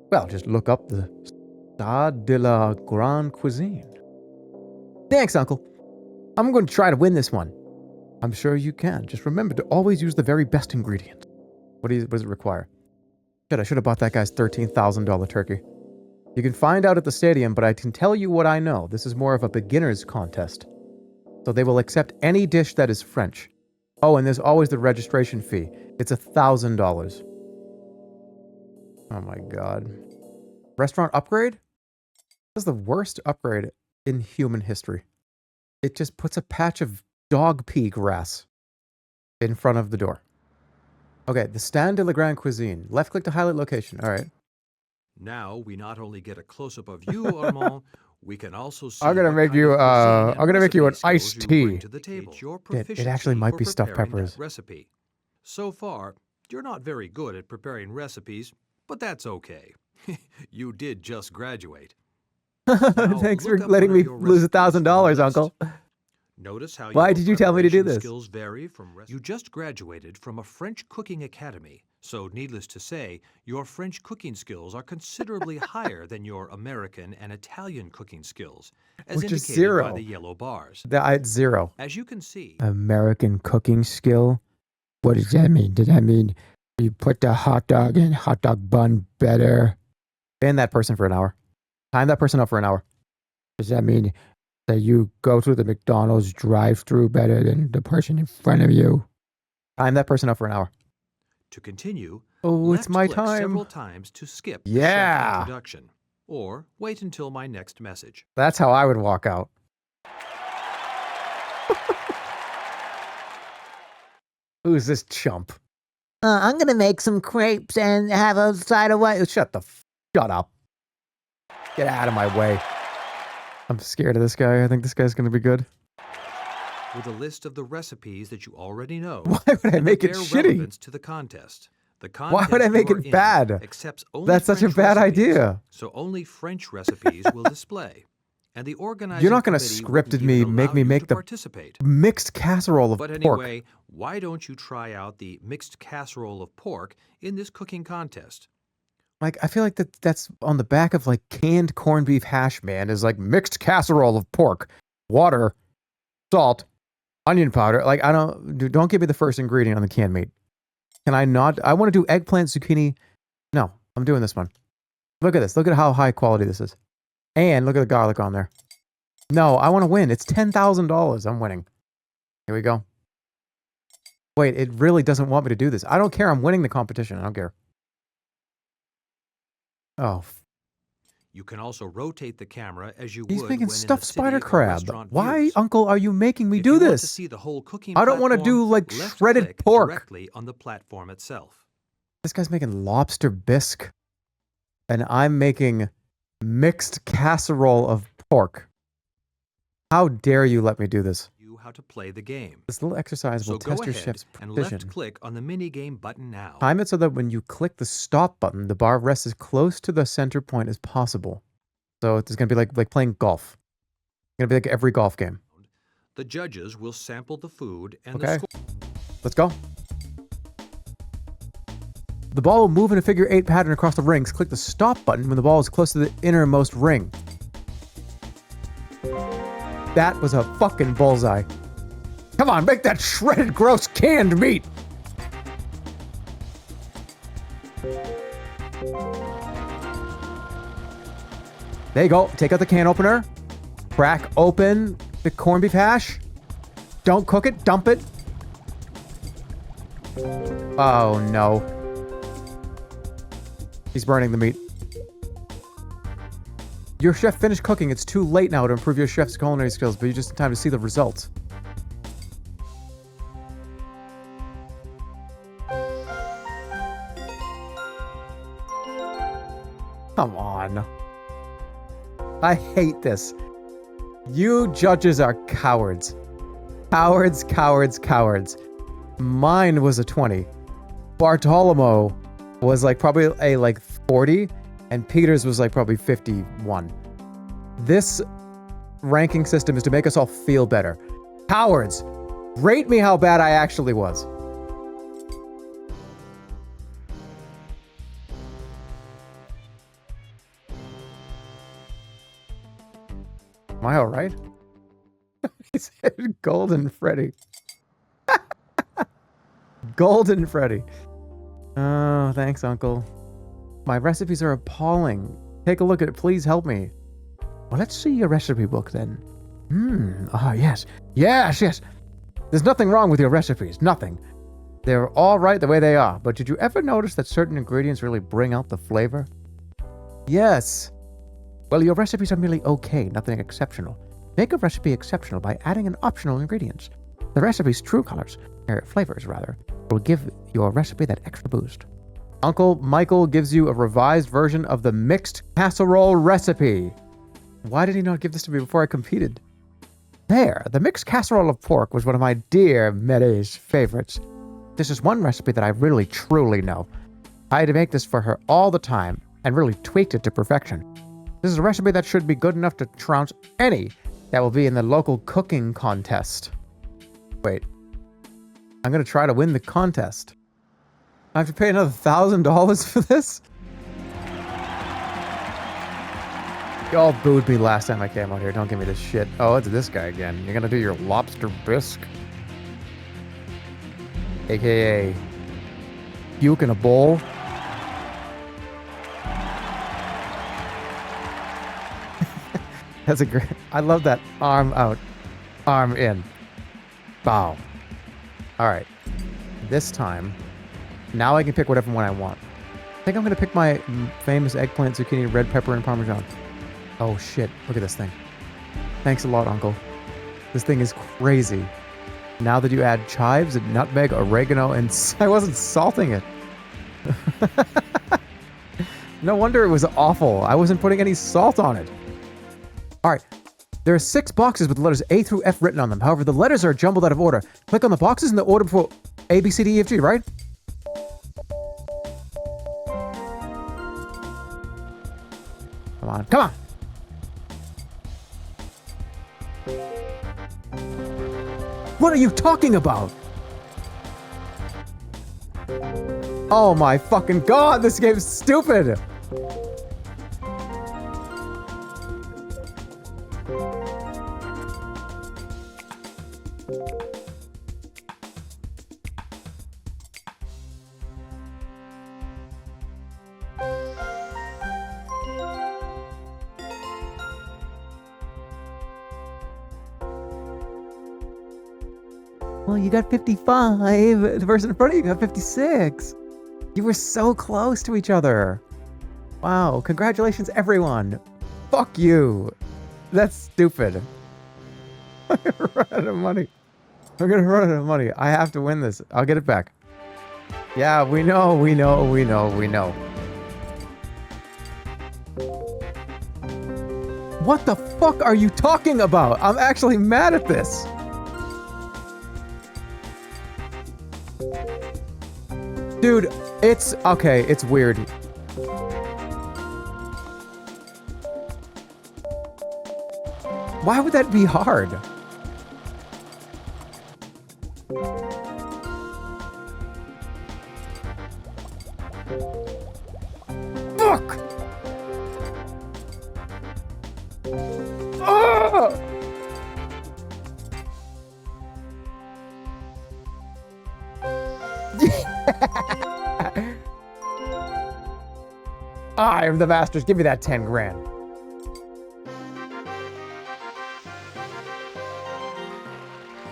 Well, just look up the Stade de la Grande Cuisine. Thanks, Uncle. I'm going to try to win this one. I'm sure you can. Just remember to always use the very best ingredient. What does it require? Shit, I should have bought that guy's $13,000 turkey. You can find out at the stadium, but I can tell you what I know. This is more of a beginner's contest. So they will accept any dish that is French. Oh, and there's always the registration fee. It's $1,000. Oh my god. Restaurant upgrade? This is the worst upgrade in human history. It just puts a patch of dog pee grass in front of the door. Okay, the Stand de la Grande Cuisine. Left click to highlight location. All right. Now we not only get a close-up of you, Armand, we can also see I'm gonna make you an iced tea. It actually might be stuffed peppers. Recipe. So far, you're not very good at preparing recipes, but that's okay. You did just graduate. Thanks for letting me lose $1,000, Uncle. Notice how Why did you tell me to do this? Skills vary from you just graduated from a French cooking academy, So, needless to say, your French cooking skills are considerably higher than your American and Italian cooking skills, as Which is indicated by 0. the yellow bars. It's 0. As you can see, American cooking skill? What does that mean? Does that mean you put the hot dog in hot dog bun better? Ban that person for an hour. Time that person up for an hour. Does that mean that you go through the McDonald's drive-thru better than the person in front of you? Time that person up for an hour. to continue, Oh, it's my left-click time. several times to skip the Yeah. chef introduction, or wait until my next message. That's how I would walk out. Who's this chump? I'm gonna make some crepes and have a side of what? Shut up. Get out of my way. I'm scared of this guy. I think this guy's gonna be good. With a list of the recipes that you already know, Why would I and make it their shitty? relevance to the contest. The Why would I contest make you are it in bad? accepts only That's such a French bad recipes, idea. So only French recipes will display. And the organizing You're not gonna committee scripted wouldn't me, even make allow me you make to the participate. mixed casserole of But pork. anyway, why don't you try out the mixed casserole of pork in this cooking contest? Like, I feel like that's on the back of like canned corned beef hash, man, is like mixed casserole of pork, water, salt, onion powder. Like, don't give me the first ingredient on the canned meat. Can I not? I want to do eggplant, zucchini. No, I'm doing this one. Look at this. Look at how high quality this is. And look at the garlic on there. No, I want to win. It's $10,000. I'm winning. Here we go. Wait, it really doesn't want me to do this. I don't care. I'm winning the competition. I don't care. Oh, You can also rotate the camera as you he's would making when in stuffed the city spider of crab. restaurant Why, views. Uncle, are you making me If do you want to this? see the whole cooking I don't want to platform, do like left shredded click pork. directly on the platform itself. This guy's making lobster bisque, and I'm making mixed casserole of pork. How dare you let me do this? You how to play the game. This little exercise So will go test your ahead chef's and precision. left click on the mini game button now. Time it so that when you click the stop button, the bar rests as close to the center point as possible. So it's going to be like playing golf. It's going to be like every golf game. The judges will sample the food and Okay. the score. Let's go. The ball will move in a figure 8 pattern across the rings. Click the stop button when the ball is close to the innermost ring. That was a fucking bullseye. Come on, make that shredded, gross, canned meat. There you go. Take out the can opener. Crack open the corned beef hash. Don't cook it. Dump it. Oh, no. He's burning the meat. Your chef finished cooking. It's too late now to improve your chef's culinary skills, but you just in time to see the results. Come on. I hate this. You judges are cowards. Cowards, cowards, cowards. Mine was a 20. Bartolomeo was like probably a 40, and Peter's was like probably 51. This ranking system is to make us all feel better. Cowards, rate me how bad I actually was. Am I all right? He said Golden Freddy. Golden Freddy. Oh, thanks, Uncle. My recipes are appalling. Take a look at it. Please help me. Well, let's see your recipe book then. Yes. Yes, yes. There's nothing wrong with your recipes. Nothing. They're all right the way they are. But did you ever notice that certain ingredients really bring out the flavor? Yes. Well, your recipes are merely okay, nothing exceptional. Make a recipe exceptional by adding an optional ingredients. The recipe's true flavors will give your recipe that extra boost. Uncle Michael gives you a revised version of the mixed casserole recipe. Why did he not give this to me before I competed? There, the mixed casserole of pork was one of my dear Mary's favorites. This is one recipe that I really truly know. I had to make this for her all the time and really tweaked it to perfection. This is a recipe that should be good enough to trounce any that will be in the local cooking contest. Wait. I'm going to try to win the contest. I have to pay another $1,000 for this? Y'all booed me last time I came out here. Don't give me this shit. Oh, it's this guy again. You're gonna do your lobster bisque? AKA puke in a bowl? That's a great... I love that. Arm out. Arm in. Bow. Alright. This time, now I can pick whatever one I want. I think I'm gonna pick my famous eggplant, zucchini, red pepper, and parmesan. Oh shit, look at this thing. Thanks a lot, Uncle. This thing is crazy. Now that you add chives and nutmeg, oregano, and... I wasn't salting it. No wonder it was awful. I wasn't putting any salt on it. Alright, there are 6 boxes with the letters A through F written on them. However, the letters are jumbled out of order. Click on the boxes in the order before A, B, C, D, E, F, G, right? Come on, come on! What are you talking about? Oh my fucking god, this game's stupid! Well, you got 55. The person in front of you got 56. You were so close to each other. Wow, congratulations, everyone. Fuck you. That's stupid. I'm gonna run out of money. I'm gonna run out of money. I have to win this. I'll get it back. Yeah, we know. What the fuck are you talking about? I'm actually mad at this. Dude, it's... okay, it's weird. Why would that be hard? Fuck! Ah! I am the masters. Give me that 10 grand.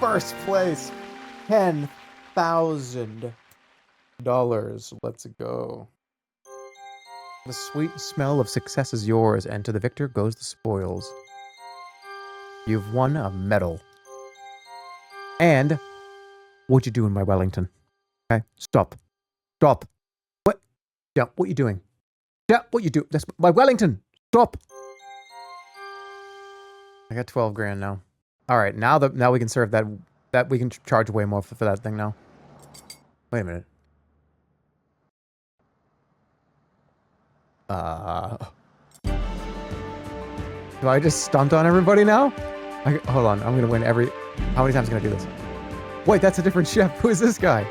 First place, $10,000. Let's go. The sweet smell of success is yours, and to the victor goes the spoils. You've won a medal. And what you doing, my Wellington? Okay, stop. Stop. What? Yeah, what you doing? Yeah, what you do? That's my Wellington. Stop. I got 12 grand now. All right, now we can serve that we can charge way more for that thing now. Wait a minute. Do I just stunt on everybody now? Hold on, I'm gonna win every... How many times can I do this? Wait, that's a different chef. Who is this guy?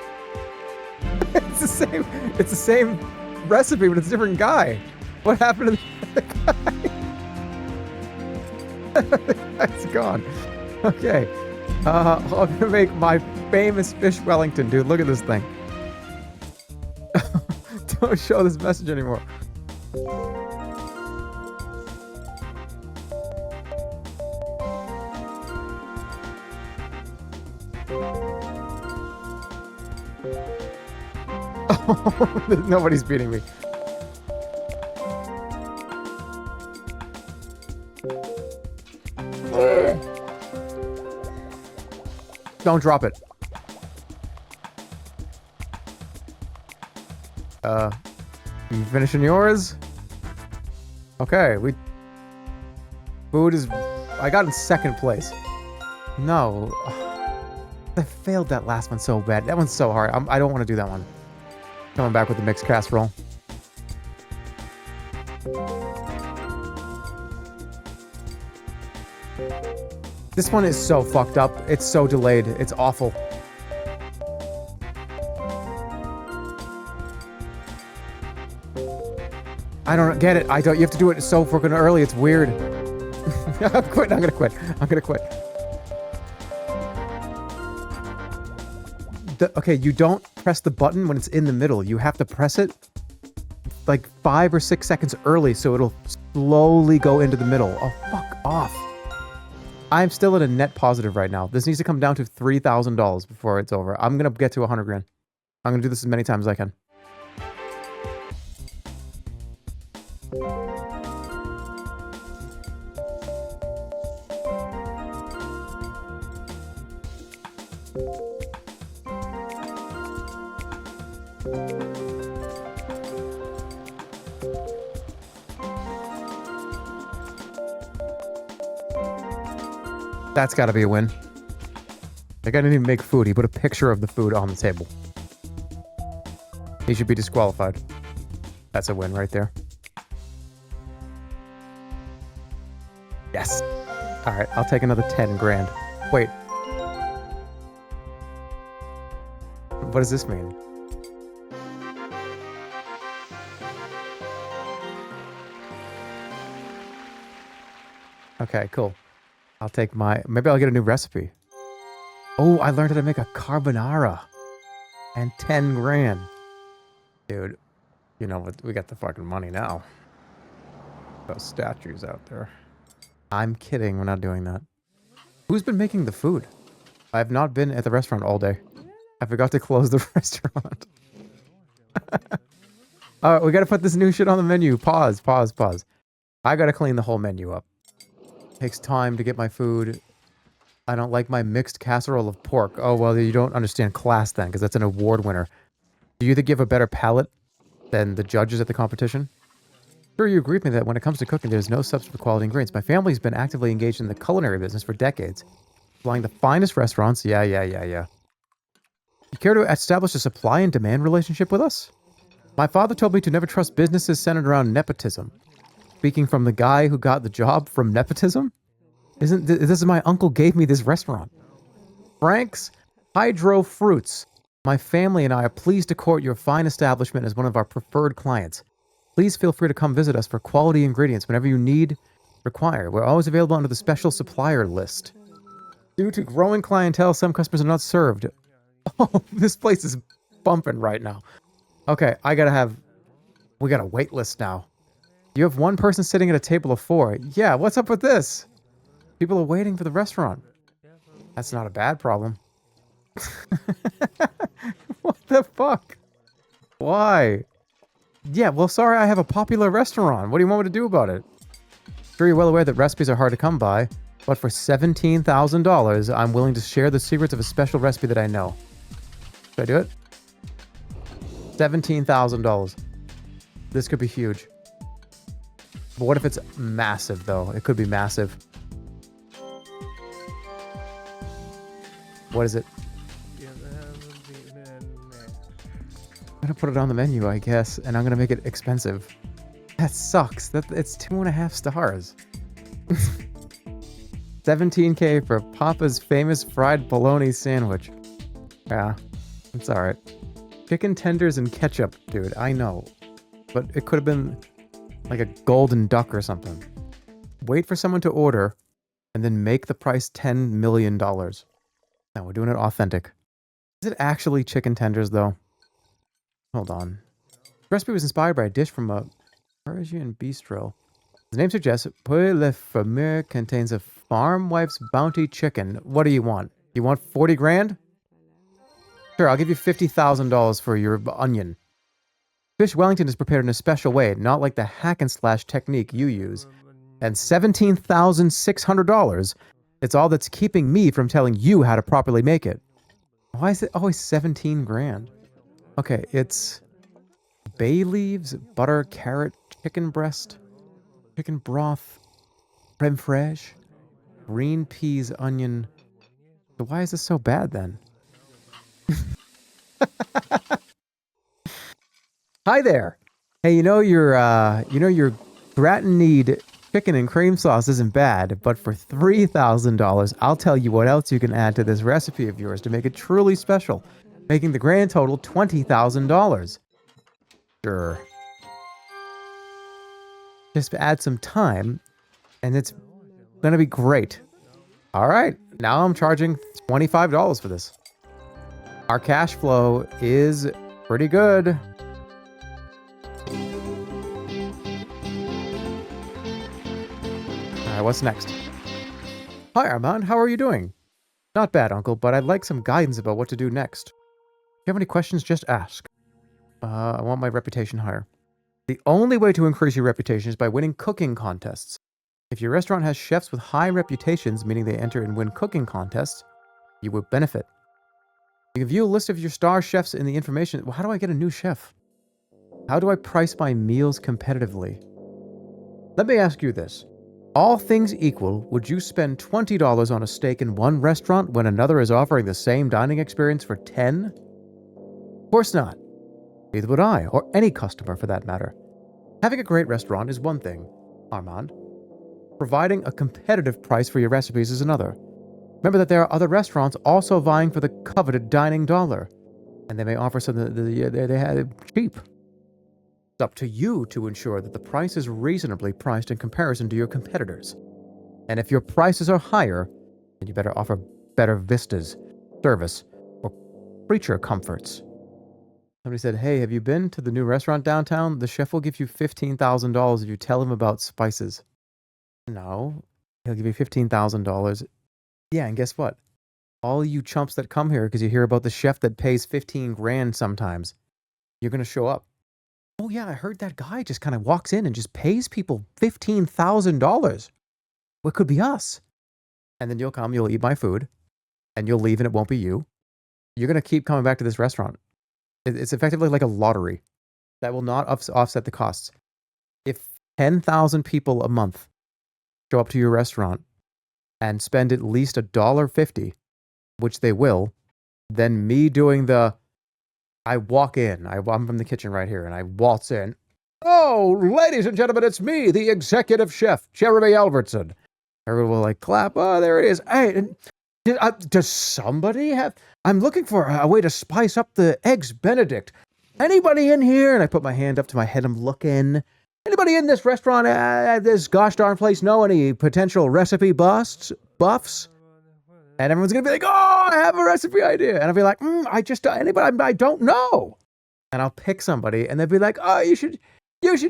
It's the same recipe, but it's a different guy. What happened to the guy? It's gone. Okay. I'm gonna make my famous fish Wellington, dude. Look at this thing. Don't show this message anymore. Nobody's beating me. Don't drop it. You finishing yours? Okay, food is... I got in second place. No. I failed that last one so bad. That one's so hard. I don't want to do that one. Coming back with the mixed casserole. This one is so fucked up. It's so delayed. It's awful. I don't get it. I don't. You have to do it so freaking early. It's weird. I'm quitting. I'm gonna quit. I'm gonna quit. Okay, you don't press the button when it's in the middle. You have to press it like 5 or 6 seconds early so it'll slowly go into the middle. Oh, fuck off. I'm still at a net positive right now. This needs to come down to $3,000 before it's over. I'm going to get to 100 grand. I'm going to do this as many times as I can. That's got to be a win. That guy didn't even make food. He put a picture of the food on the table. He should be disqualified. That's a win right there. Yes. All right, I'll take another 10 grand. Wait. What does this mean? Okay, cool. I'll take my... Maybe I'll get a new recipe. Oh, I learned how to make a carbonara. And 10 grand. Dude, you know what? We got the fucking money now. Those statues out there. I'm kidding. We're not doing that. Who's been making the food? I have not been at the restaurant all day. I forgot to close the restaurant. Alright, we gotta put this new shit on the menu. Pause, pause, pause. I gotta clean the whole menu up. Takes time to get my food. I don't like my mixed casserole of pork. Oh, well, you don't understand class then, because that's an award winner. Do you either give a better palate than the judges at the competition? Sure, you agree with me that when it comes to cooking, there's no substitute for quality ingredients. My family's been actively engaged in the culinary business for decades, supplying the finest restaurants. Yeah. You care to establish a supply and demand relationship with us? My father told me to never trust businesses centered around nepotism. Speaking from the guy who got the job from nepotism? This is my uncle gave me this restaurant. Frank's Hydro Fruits. My family and I are pleased to court your fine establishment as one of our preferred clients. Please feel free to come visit us for quality ingredients whenever you require. We're always available under the special supplier list. Due to growing clientele, some customers are not served. Oh, this place is bumping right now. Okay, we got a wait list now. You have one person sitting at a table of 4. Yeah, what's up with this? People are waiting for the restaurant. That's not a bad problem. What the fuck? Why? Yeah, well, sorry, I have a popular restaurant. What do you want me to do about it? Sure, you're well aware that recipes are hard to come by, but for $17,000, I'm willing to share the secrets of a special recipe that I know. Should I do it? $17,000. This could be huge. But what if it's massive, though? It could be massive. What is it? I'm gonna put it on the menu, I guess, and I'm gonna make it expensive. That sucks. It's 2.5 stars. $17K for Papa's famous fried bologna sandwich. Yeah, it's alright. Chicken tenders and ketchup, dude, I know. But it could have been like a golden duck or something. Wait for someone to order, and then make the price $10 million. No, we're doing it authentic. Is it actually chicken tenders, though? Hold on. The recipe was inspired by a dish from a Persian bistro. The name suggests, Pour le Fameux contains a farm wife's bounty chicken. What do you want? You want 40 grand? Sure, I'll give you $50,000 for your onion. Fish Wellington is prepared in a special way, not like the hack and slash technique you use. And $17,600. It's all that's keeping me from telling you how to properly make it. Why is it always 17 grand? Okay, it's bay leaves, butter, carrot, chicken breast, chicken broth, creme fraiche, green peas, onion. So why is this so bad then? Hi there. Hey, you know your gratin-knead chicken and cream sauce isn't bad, but for $3,000, I'll tell you what else you can add to this recipe of yours to make it truly special, making the grand total $20,000. Sure. Just add some time, and it's gonna be great. All right, now I'm charging $25 for this. Our cash flow is pretty good. All right, what's next? Hi, Armand. How are you doing? Not bad, Uncle, but I'd like some guidance about what to do next. If you have any questions, just ask. I want my reputation higher. The only way to increase your reputation is by winning cooking contests. If your restaurant has chefs with high reputations, meaning they enter and win cooking contests, you will benefit. You can view a list of your star chefs in the information. Well, how do I get a new chef? How do I price my meals competitively? Let me ask you this. All things equal, would you spend $20 on a steak in one restaurant when another is offering the same dining experience for $10? Of course not. Neither would I, or any customer for that matter. Having a great restaurant is one thing, Armand. Providing a competitive price for your recipes is another. Remember that there are other restaurants also vying for the coveted dining dollar, and they may offer something that they had cheap. It's up to you to ensure that the price is reasonably priced in comparison to your competitors. And if your prices are higher, then you better offer better vistas, service, or creature comforts. Somebody said, hey, have you been to the new restaurant downtown? The chef will give you $15,000 if you tell him about spices. No, he'll give you $15,000. Yeah, and guess what? All you chumps that come here because you hear about the chef that pays 15 grand sometimes, you're going to show up. Oh yeah, I heard that guy just kind of walks in and just pays people $15,000. What could be us? And then you'll come, you'll eat my food, and you'll leave and it won't be you. You're going to keep coming back to this restaurant. It's effectively like a lottery that will not offset the costs. If 10,000 people a month show up to your restaurant and spend at least $1.50, which they will, then me doing I walk in, I'm from the kitchen right here, and I waltz in. Oh, ladies and gentlemen, it's me, the executive chef, Jeremy Albertson. Everyone will like clap. Oh, there it is. Hey, does somebody have... I'm looking for a way to spice up the Eggs Benedict. Anybody in here? And I put my hand up to my head. I'm looking. Anybody in this restaurant, this gosh darn place, know any potential recipe buffs? And everyone's going to be like, oh, I have a recipe idea. And I'll be like, anybody, I don't know. And I'll pick somebody and they'll be like, oh, you should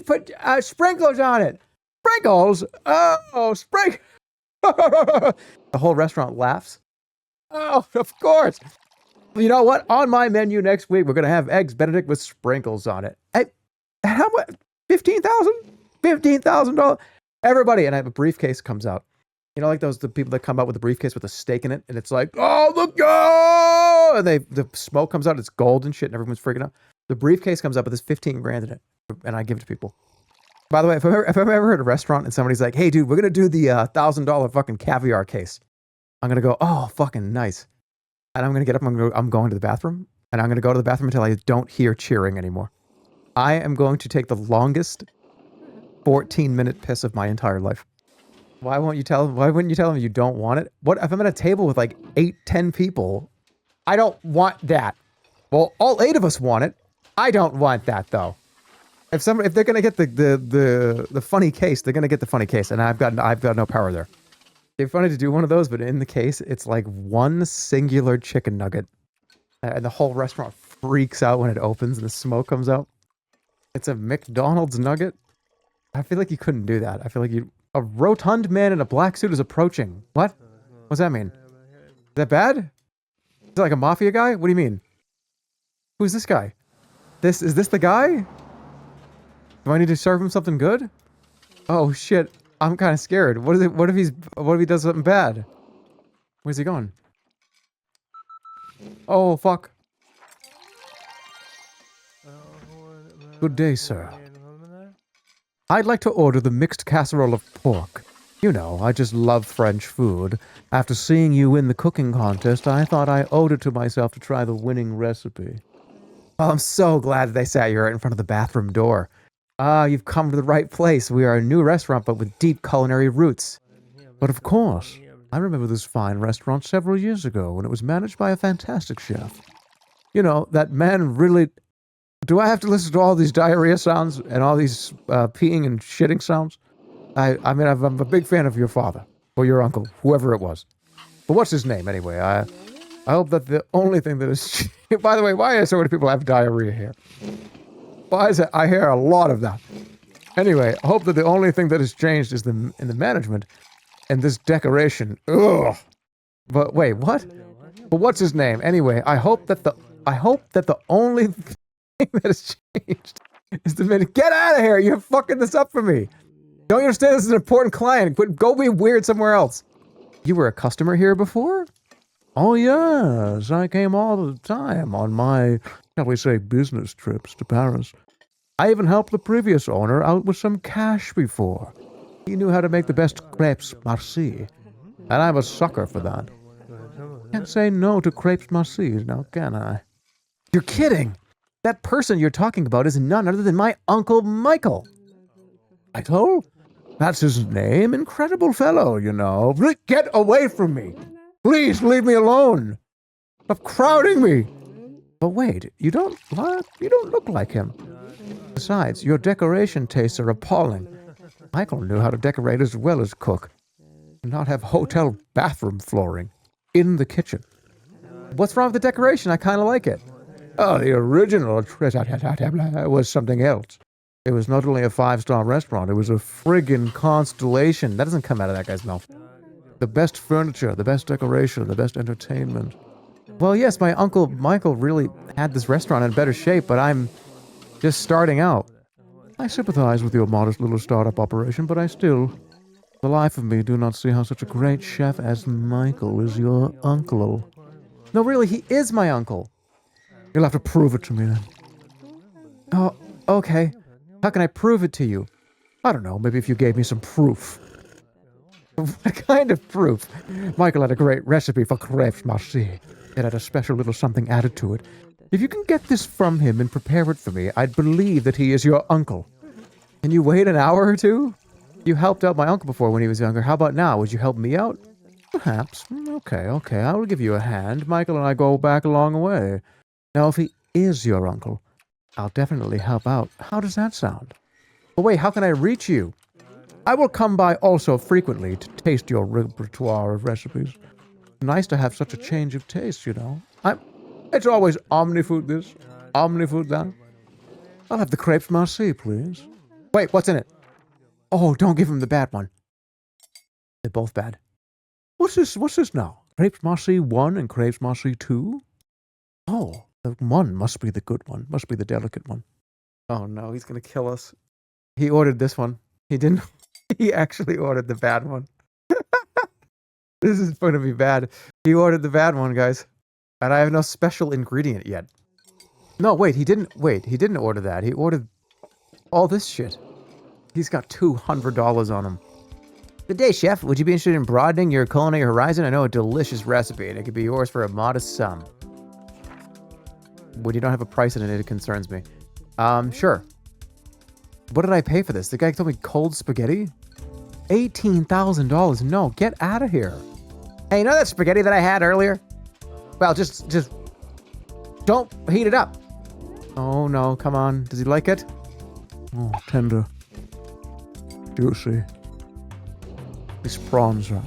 put sprinkles on it. Sprinkles? Oh, sprinkles. The whole restaurant laughs. Oh, of course. You know what? On my menu next week, we're going to have Eggs Benedict with sprinkles on it. Hey, how much? $15,000? $15,000? Everybody. And I have a briefcase comes out. You know, like the people that come out with a briefcase with a steak in it, and it's like, oh, look, oh! And the smoke comes out, it's gold and shit, and everyone's freaking out. The briefcase comes up with this 15 grand in it, and I give it to people. By the way, if I've ever at a restaurant and somebody's like, hey, dude, we're going to do the $1,000 fucking caviar case, I'm going to go, oh, fucking nice. And I'm going to get up, I'm going to the bathroom, and I'm going to go to the bathroom until I don't hear cheering anymore. I am going to take the longest 14-minute piss of my entire life. Why wouldn't you tell them you don't want it? What if I'm at a table with like 8-10 people? I don't want that. Well, all 8 of us want it. I don't want that though. If they're gonna get the funny case, they're gonna get the funny case, and I've got no power there. It'd be funny to do one of those, but in the case, it's like one singular chicken nugget, and the whole restaurant freaks out when it opens and the smoke comes out. It's a McDonald's nugget. I feel like you couldn't do that. I feel like a rotund man in a black suit is approaching. What? What's that mean? Is that bad? Is it like a mafia guy? What do you mean? Who's this guy? Is this the guy? Do I need to serve him something good? Oh shit. I'm kind of scared. What if he does something bad? Where's he going? Oh fuck. Good day, sir. I'd like to order the mixed casserole of pork. You know, I just love French food. After seeing you win the cooking contest, I thought I owed it to myself to try the winning recipe. Well, I'm so glad that they sat you right in front of the bathroom door. You've come to the right place. We are a new restaurant, but with deep culinary roots. But of course, I remember this fine restaurant several years ago when it was managed by a fantastic chef. You know, that man really... Do I have to listen to all these diarrhea sounds and all these peeing and shitting sounds? I mean, I'm a big fan of your father or your uncle, whoever it was. But what's his name anyway? I hope that the only thing that is... By the way, why do so many people have diarrhea here? Why is it? I hear a lot of that. Anyway, I hope that the only thing that has changed is in the management and this decoration. Ugh. But wait, what? But what's his name? Anyway, I hope that the only thing that has changed is the minute. Get out of here! You're fucking this up for me. Don't you understand? This is an important client. Go be weird somewhere else. You were a customer here before? Oh yes, I came all the time on my, shall we say, business trips to Paris. I even helped the previous owner out with some cash before. He knew how to make the best crepes marcy, and I'm a sucker for that. Can't say no to crepes marcies, now can I? You're kidding! That person you're talking about is none other than my Uncle Michael. Michael? That's his name. Incredible fellow, you know. Get away from me! Please leave me alone! Stop crowding me! But wait, you don't look like him. Besides, your decoration tastes are appalling. Michael knew how to decorate as well as cook. Not have hotel bathroom flooring in the kitchen. What's wrong with the decoration? I kind of like it. Oh, the original was something else. It was not only a 5-star restaurant, it was a friggin' constellation. That doesn't come out of that guy's mouth. The best furniture, the best decoration, the best entertainment. Well, yes, my Uncle Michael really had this restaurant in better shape, but I'm just starting out. I sympathize with your modest little startup operation, but I still, the life of me, do not see how such a great chef as Michael is your uncle. No, really, he is my uncle. You'll have to prove it to me then. Oh, okay. How can I prove it to you? I don't know, maybe if you gave me some proof. What kind of proof? Michael had a great recipe for crepes marcy. It had a special little something added to it. If you can get this from him and prepare it for me, I'd believe that he is your uncle. Can you wait an hour or two? You helped out my uncle before when he was younger. How about now? Would you help me out? Perhaps. Okay. I will give you a hand. Michael and I go back a long way. Now, if he is your uncle, I'll definitely help out. How does that sound? Oh, wait, how can I reach you? I will come by also frequently to taste your repertoire of recipes. Nice to have such a change of taste, you know. It's always omni-food this, omni-food that. I'll have the crepes marcy, please. Wait, what's in it? Oh, don't give him the bad one. They're both bad. What's this now? Crepes marcy 1 and crepes marcy 2? Oh, the one must be the good one. Must be the delicate one. Oh no, he's gonna kill us. He ordered this one. He didn't. He actually ordered the bad one. This is going to be bad. He ordered the bad one, guys. And I have no special ingredient yet. No, wait, he didn't order that. He ordered all this shit. He's got $200 on him. Good day, chef. Would you be interested in broadening your culinary horizon? I know a delicious recipe, and it could be yours for a modest sum. When you don't have a price in it, it concerns me. Sure. What did I pay for this? The guy told me cold spaghetti? $18,000. No, get out of here. Hey, you know that spaghetti that I had earlier? Well, just don't heat it up. Oh no, come on. Does he like it? Oh, tender. Juicy. These prawns are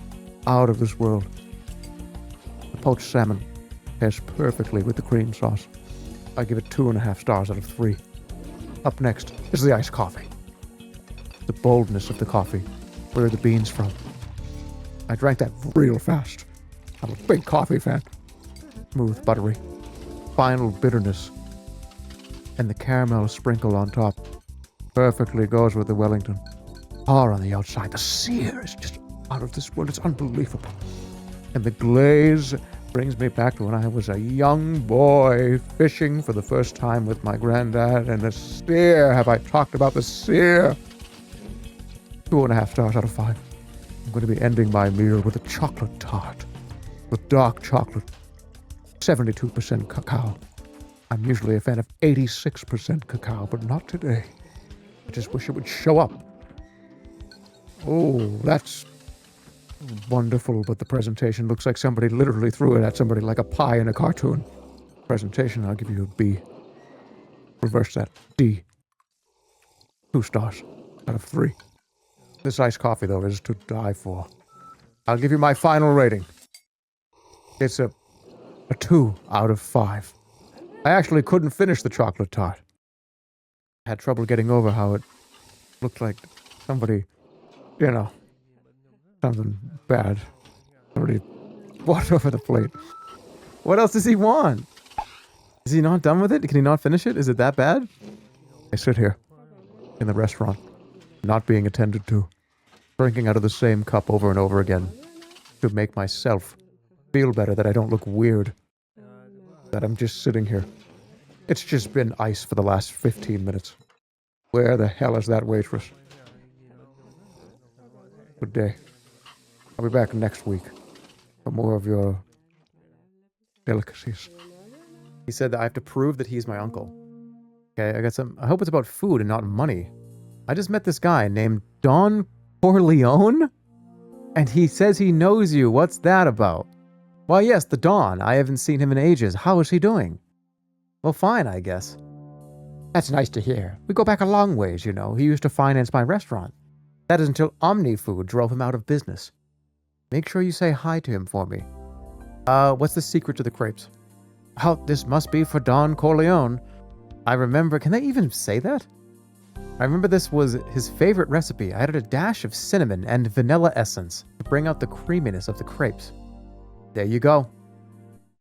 out of this world. The poached salmon pairs perfectly with the cream sauce. I give it 2.5 stars out of 3. Up next is the iced coffee. The boldness of the coffee. Where are the beans from? I drank that real fast. I'm a big coffee fan. Smooth, buttery. Final bitterness. And the caramel sprinkle on top. Perfectly goes with the Wellington. Hard on the outside. The sear is just out of this world. It's unbelievable. And the glaze brings me back to when I was a young boy fishing for the first time with my granddad. And the sear. Have I talked about the sear? 2.5 stars out of 5. I'm going to be ending my meal with a chocolate tart. With dark chocolate. 72% cacao. I'm usually a fan of 86% cacao, but not today. I just wish it would show up. Oh, that's wonderful, but the presentation looks like somebody literally threw it at somebody like a pie in a cartoon. Presentation, I'll give you a B. Reverse that. D. 2 stars out of 3. This iced coffee, though, is to die for. I'll give you my final rating. It's a 2 out of 5. I actually couldn't finish the chocolate tart. I had trouble getting over how it looked like somebody, something bad. Somebody walked over the plate. What else does he want? Is he not done with it? Can he not finish it? Is it that bad? I sit here in the restaurant, not being attended to, drinking out of the same cup over and over again to make myself feel better, that I don't look weird, that I'm just sitting here. It's just been ice for the last 15 minutes. Where the hell is that waitress? Good day. I'll be back next week for more of your delicacies. He said that I have to prove that he's my uncle. Okay, I hope it's about food and not money. I just met this guy named Don Corleone, and he says he knows you. What's that about? Well, yes, the Don. I haven't seen him in ages. How is he doing? Well, fine, I guess. That's nice to hear. We go back a long ways, you know. He used to finance my restaurant. That is until OmniFood drove him out of business. Make sure you say hi to him for me. What's the secret to the crepes? Oh, this must be for Don Corleone. I remember, can they even say that? I remember this was his favorite recipe. I added a dash of cinnamon and vanilla essence to bring out the creaminess of the crepes. There you go.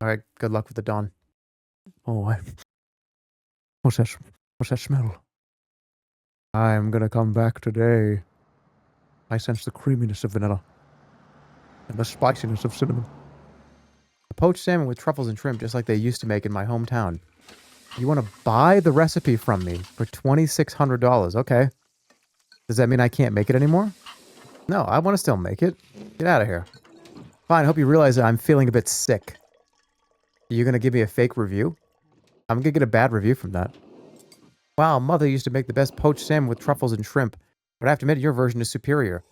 All right, good luck with the Don. Oh, what's that smell? I'm gonna come back today. I sense the creaminess of vanilla and the spiciness of cinnamon. A poached salmon with truffles and shrimp, just like they used to make in my hometown. You want to buy the recipe from me for $2,600? Okay. Does that mean I can't make it anymore? No, I want to still make it. Get out of here. Fine, I hope you realize that I'm feeling a bit sick. You're gonna give me a fake review? I'm gonna get a bad review from that. Wow, Mother used to make the best poached salmon with truffles and shrimp, but I have to admit your version is superior.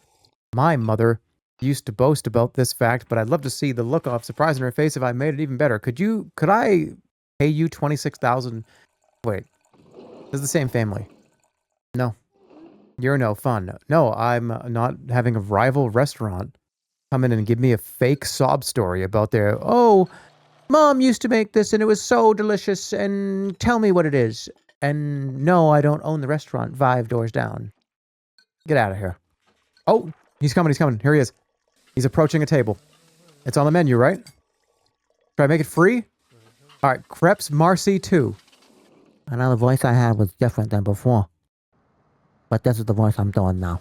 My mother used to boast about this fact, but I'd love to see the look of surprise on her face if I made it even better. Could I pay you $26,000? Wait, this is the same family. No. You're no fun. No, I'm not having a rival restaurant come in and give me a fake sob story about their, oh, Mom used to make this and it was so delicious and tell me what it is. And no, I don't own the restaurant 5 doors down. Get out of here. Oh, he's coming. Here he is. He's approaching a table. It's on the menu, right? Should I make it free? All right, crepes Marcy 2. I know the voice I had was different than before, but this is the voice I'm doing now.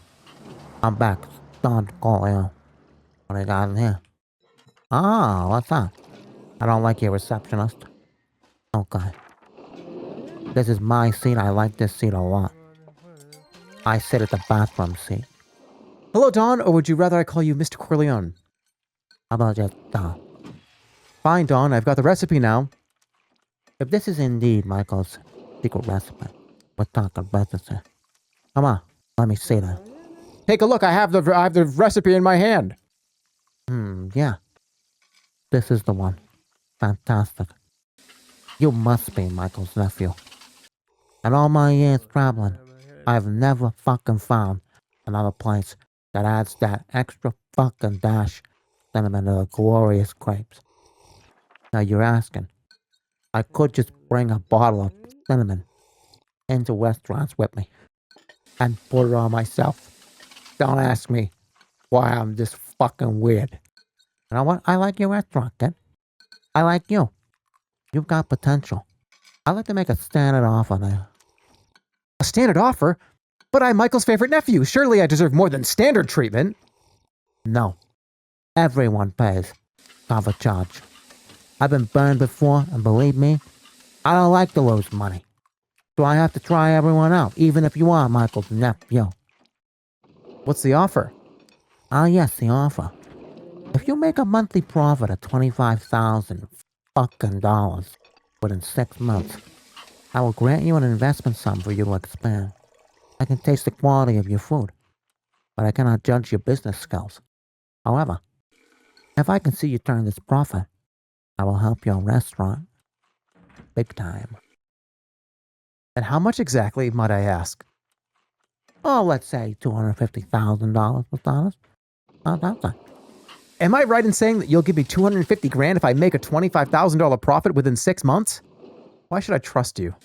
I'm back. Don Corleone. What do you got in here? Oh, what's that? I don't like your receptionist. Okay. This is my seat. I like this seat a lot. I sit at the bathroom seat. Hello, Don, or would you rather I call you Mr. Corleone? How about just Don? Fine, Don. I've got the recipe now. If this is indeed Michael's secret recipe, we're talking business here. Come on, let me see that. Take a look. I have the recipe in my hand. Yeah. This is the one. Fantastic. You must be Michael's nephew. In all my years traveling, I've never fucking found another place that adds that extra fucking dash cinnamon to the glorious crepes. Now you're asking, I could just bring a bottle of cinnamon into restaurants with me and put it on myself. Don't ask me why I'm this fucking weird. You know what? I like your restaurant, kid. I like you. You've got potential. I'd like to make a standard offer there. A standard offer? But I'm Michael's favorite nephew. Surely I deserve more than standard treatment. No. Everyone pays cover charge. I've been burned before, and believe me, I don't like to lose money. So I have to try everyone out, even if you are Michael's nephew. What's the offer? Ah, yes, the offer. If you make a monthly profit of $25,000 fucking dollars within 6 months, I will grant you an investment sum for you to expand. I can taste the quality of your food, but I cannot judge your business skills. However, if I can see you turn this profit, I will help your restaurant big time. And how much exactly, might I ask? Oh, let's say $250,000, Mr. Honest. That's fine. Am I right in saying that you'll give me 250 grand if I make a $25,000 profit within 6 months? Why should I trust you?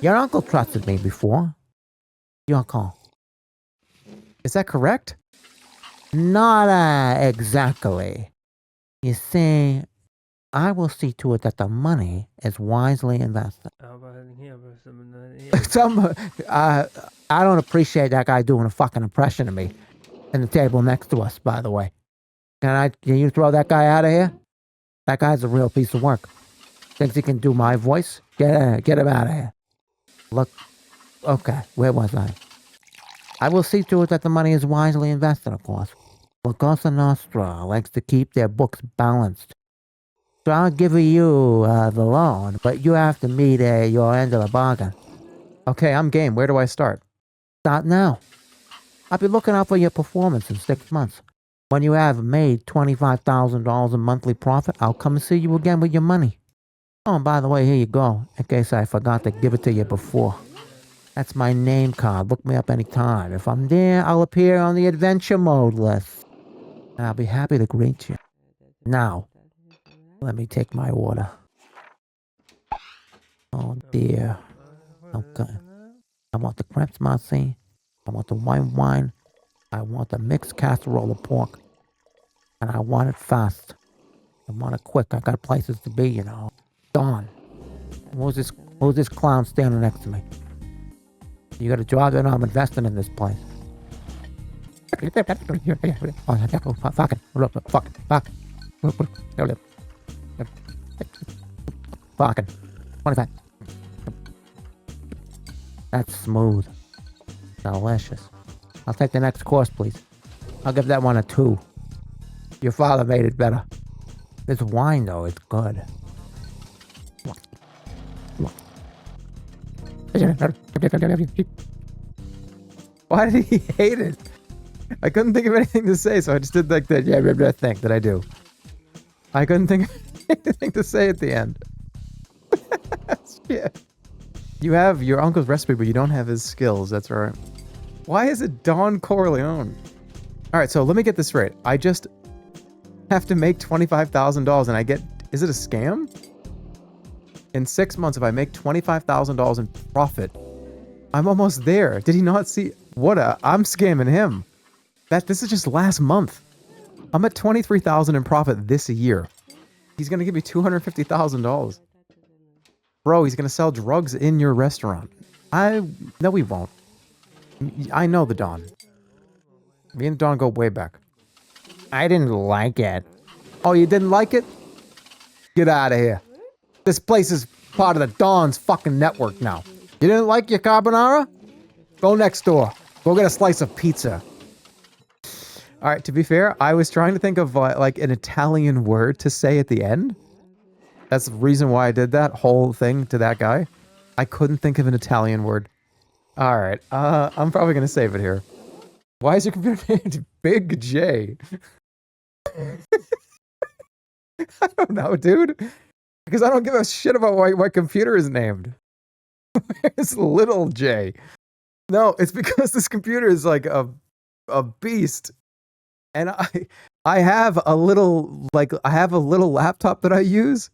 Your uncle trusted me before. Your call. Is that correct? Not exactly. You see, I will see to it that the money is wisely invested. I don't appreciate that guy doing a fucking impression of me. And the table next to us, by the way. Can you throw that guy out of here? That guy's a real piece of work. Thinks he can do my voice? Get him out of here. Look, okay, where was I? I will see to it that the money is wisely invested, of course. La Cosa Nostra likes to keep their books balanced. So I'll give you the loan, but you have to meet your end of the bargain. Okay, I'm game. Where do I start? Start now. I'll be looking out for your performance in 6 months. When you have made $25,000 in monthly profit, I'll come and see you again with your money. Oh, and by the way, here you go, in case I forgot to give it to you before. That's my name card. Look me up anytime. If I'm there, I'll appear on the adventure mode list. And I'll be happy to greet you. Now, let me take my order. Oh dear. Okay. I want the crepes marcy. I want the white wine. I want the mixed casserole of pork. And I want it fast. I want it quick. I got places to be, you know. Dawn. Who's this clown standing next to me? You got a job and I'm investing in this place. Fucking 25. That's smooth. Delicious. I'll take the next course, please. I'll give that one a 2. Your father made it better. This wine, though, it's good. Why did he hate it? I couldn't think of anything to say, so I just did like that thing that I do. I couldn't think of anything to say at the end. Shit. You have your uncle's recipe, but you don't have his skills. That's right. Why is it Don Corleone? All right, so let me get this straight. I just have to make $25,000 and I get... Is it a scam? In 6 months, if I make $25,000 in profit, I'm almost there. Did he not see? I'm scamming him. This is just last month. I'm at $23,000 in profit this year. He's gonna give me $250,000. Bro, he's gonna sell drugs in your restaurant. No, he won't. I know the Don. Me and Don go way back. I didn't like it. Oh, you didn't like it? Get out of here. This place is part of the Don's fucking network now. You didn't like your carbonara? Go next door. Go get a slice of pizza. All right, to be fair, I was trying to think of like an Italian word to say at the end. That's the reason why I did that whole thing to that guy. I couldn't think of an Italian word. All right, I'm probably going to save it here. Why is your computer named Big J? I don't know, dude. Because I don't give a shit about why my computer is named. It's Little J. No, it's because this computer is like a beast. And I have a little laptop that I use.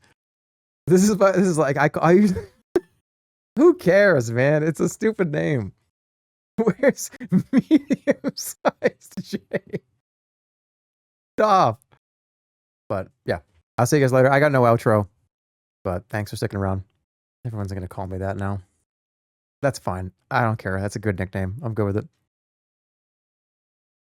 This is like I use. Who cares, man? It's a stupid name. Where's medium-sized J? Stop. But yeah, I'll see you guys later. I got no outro, but thanks for sticking around. Everyone's gonna call me that now. That's fine. I don't care. That's a good nickname. I'm good with it.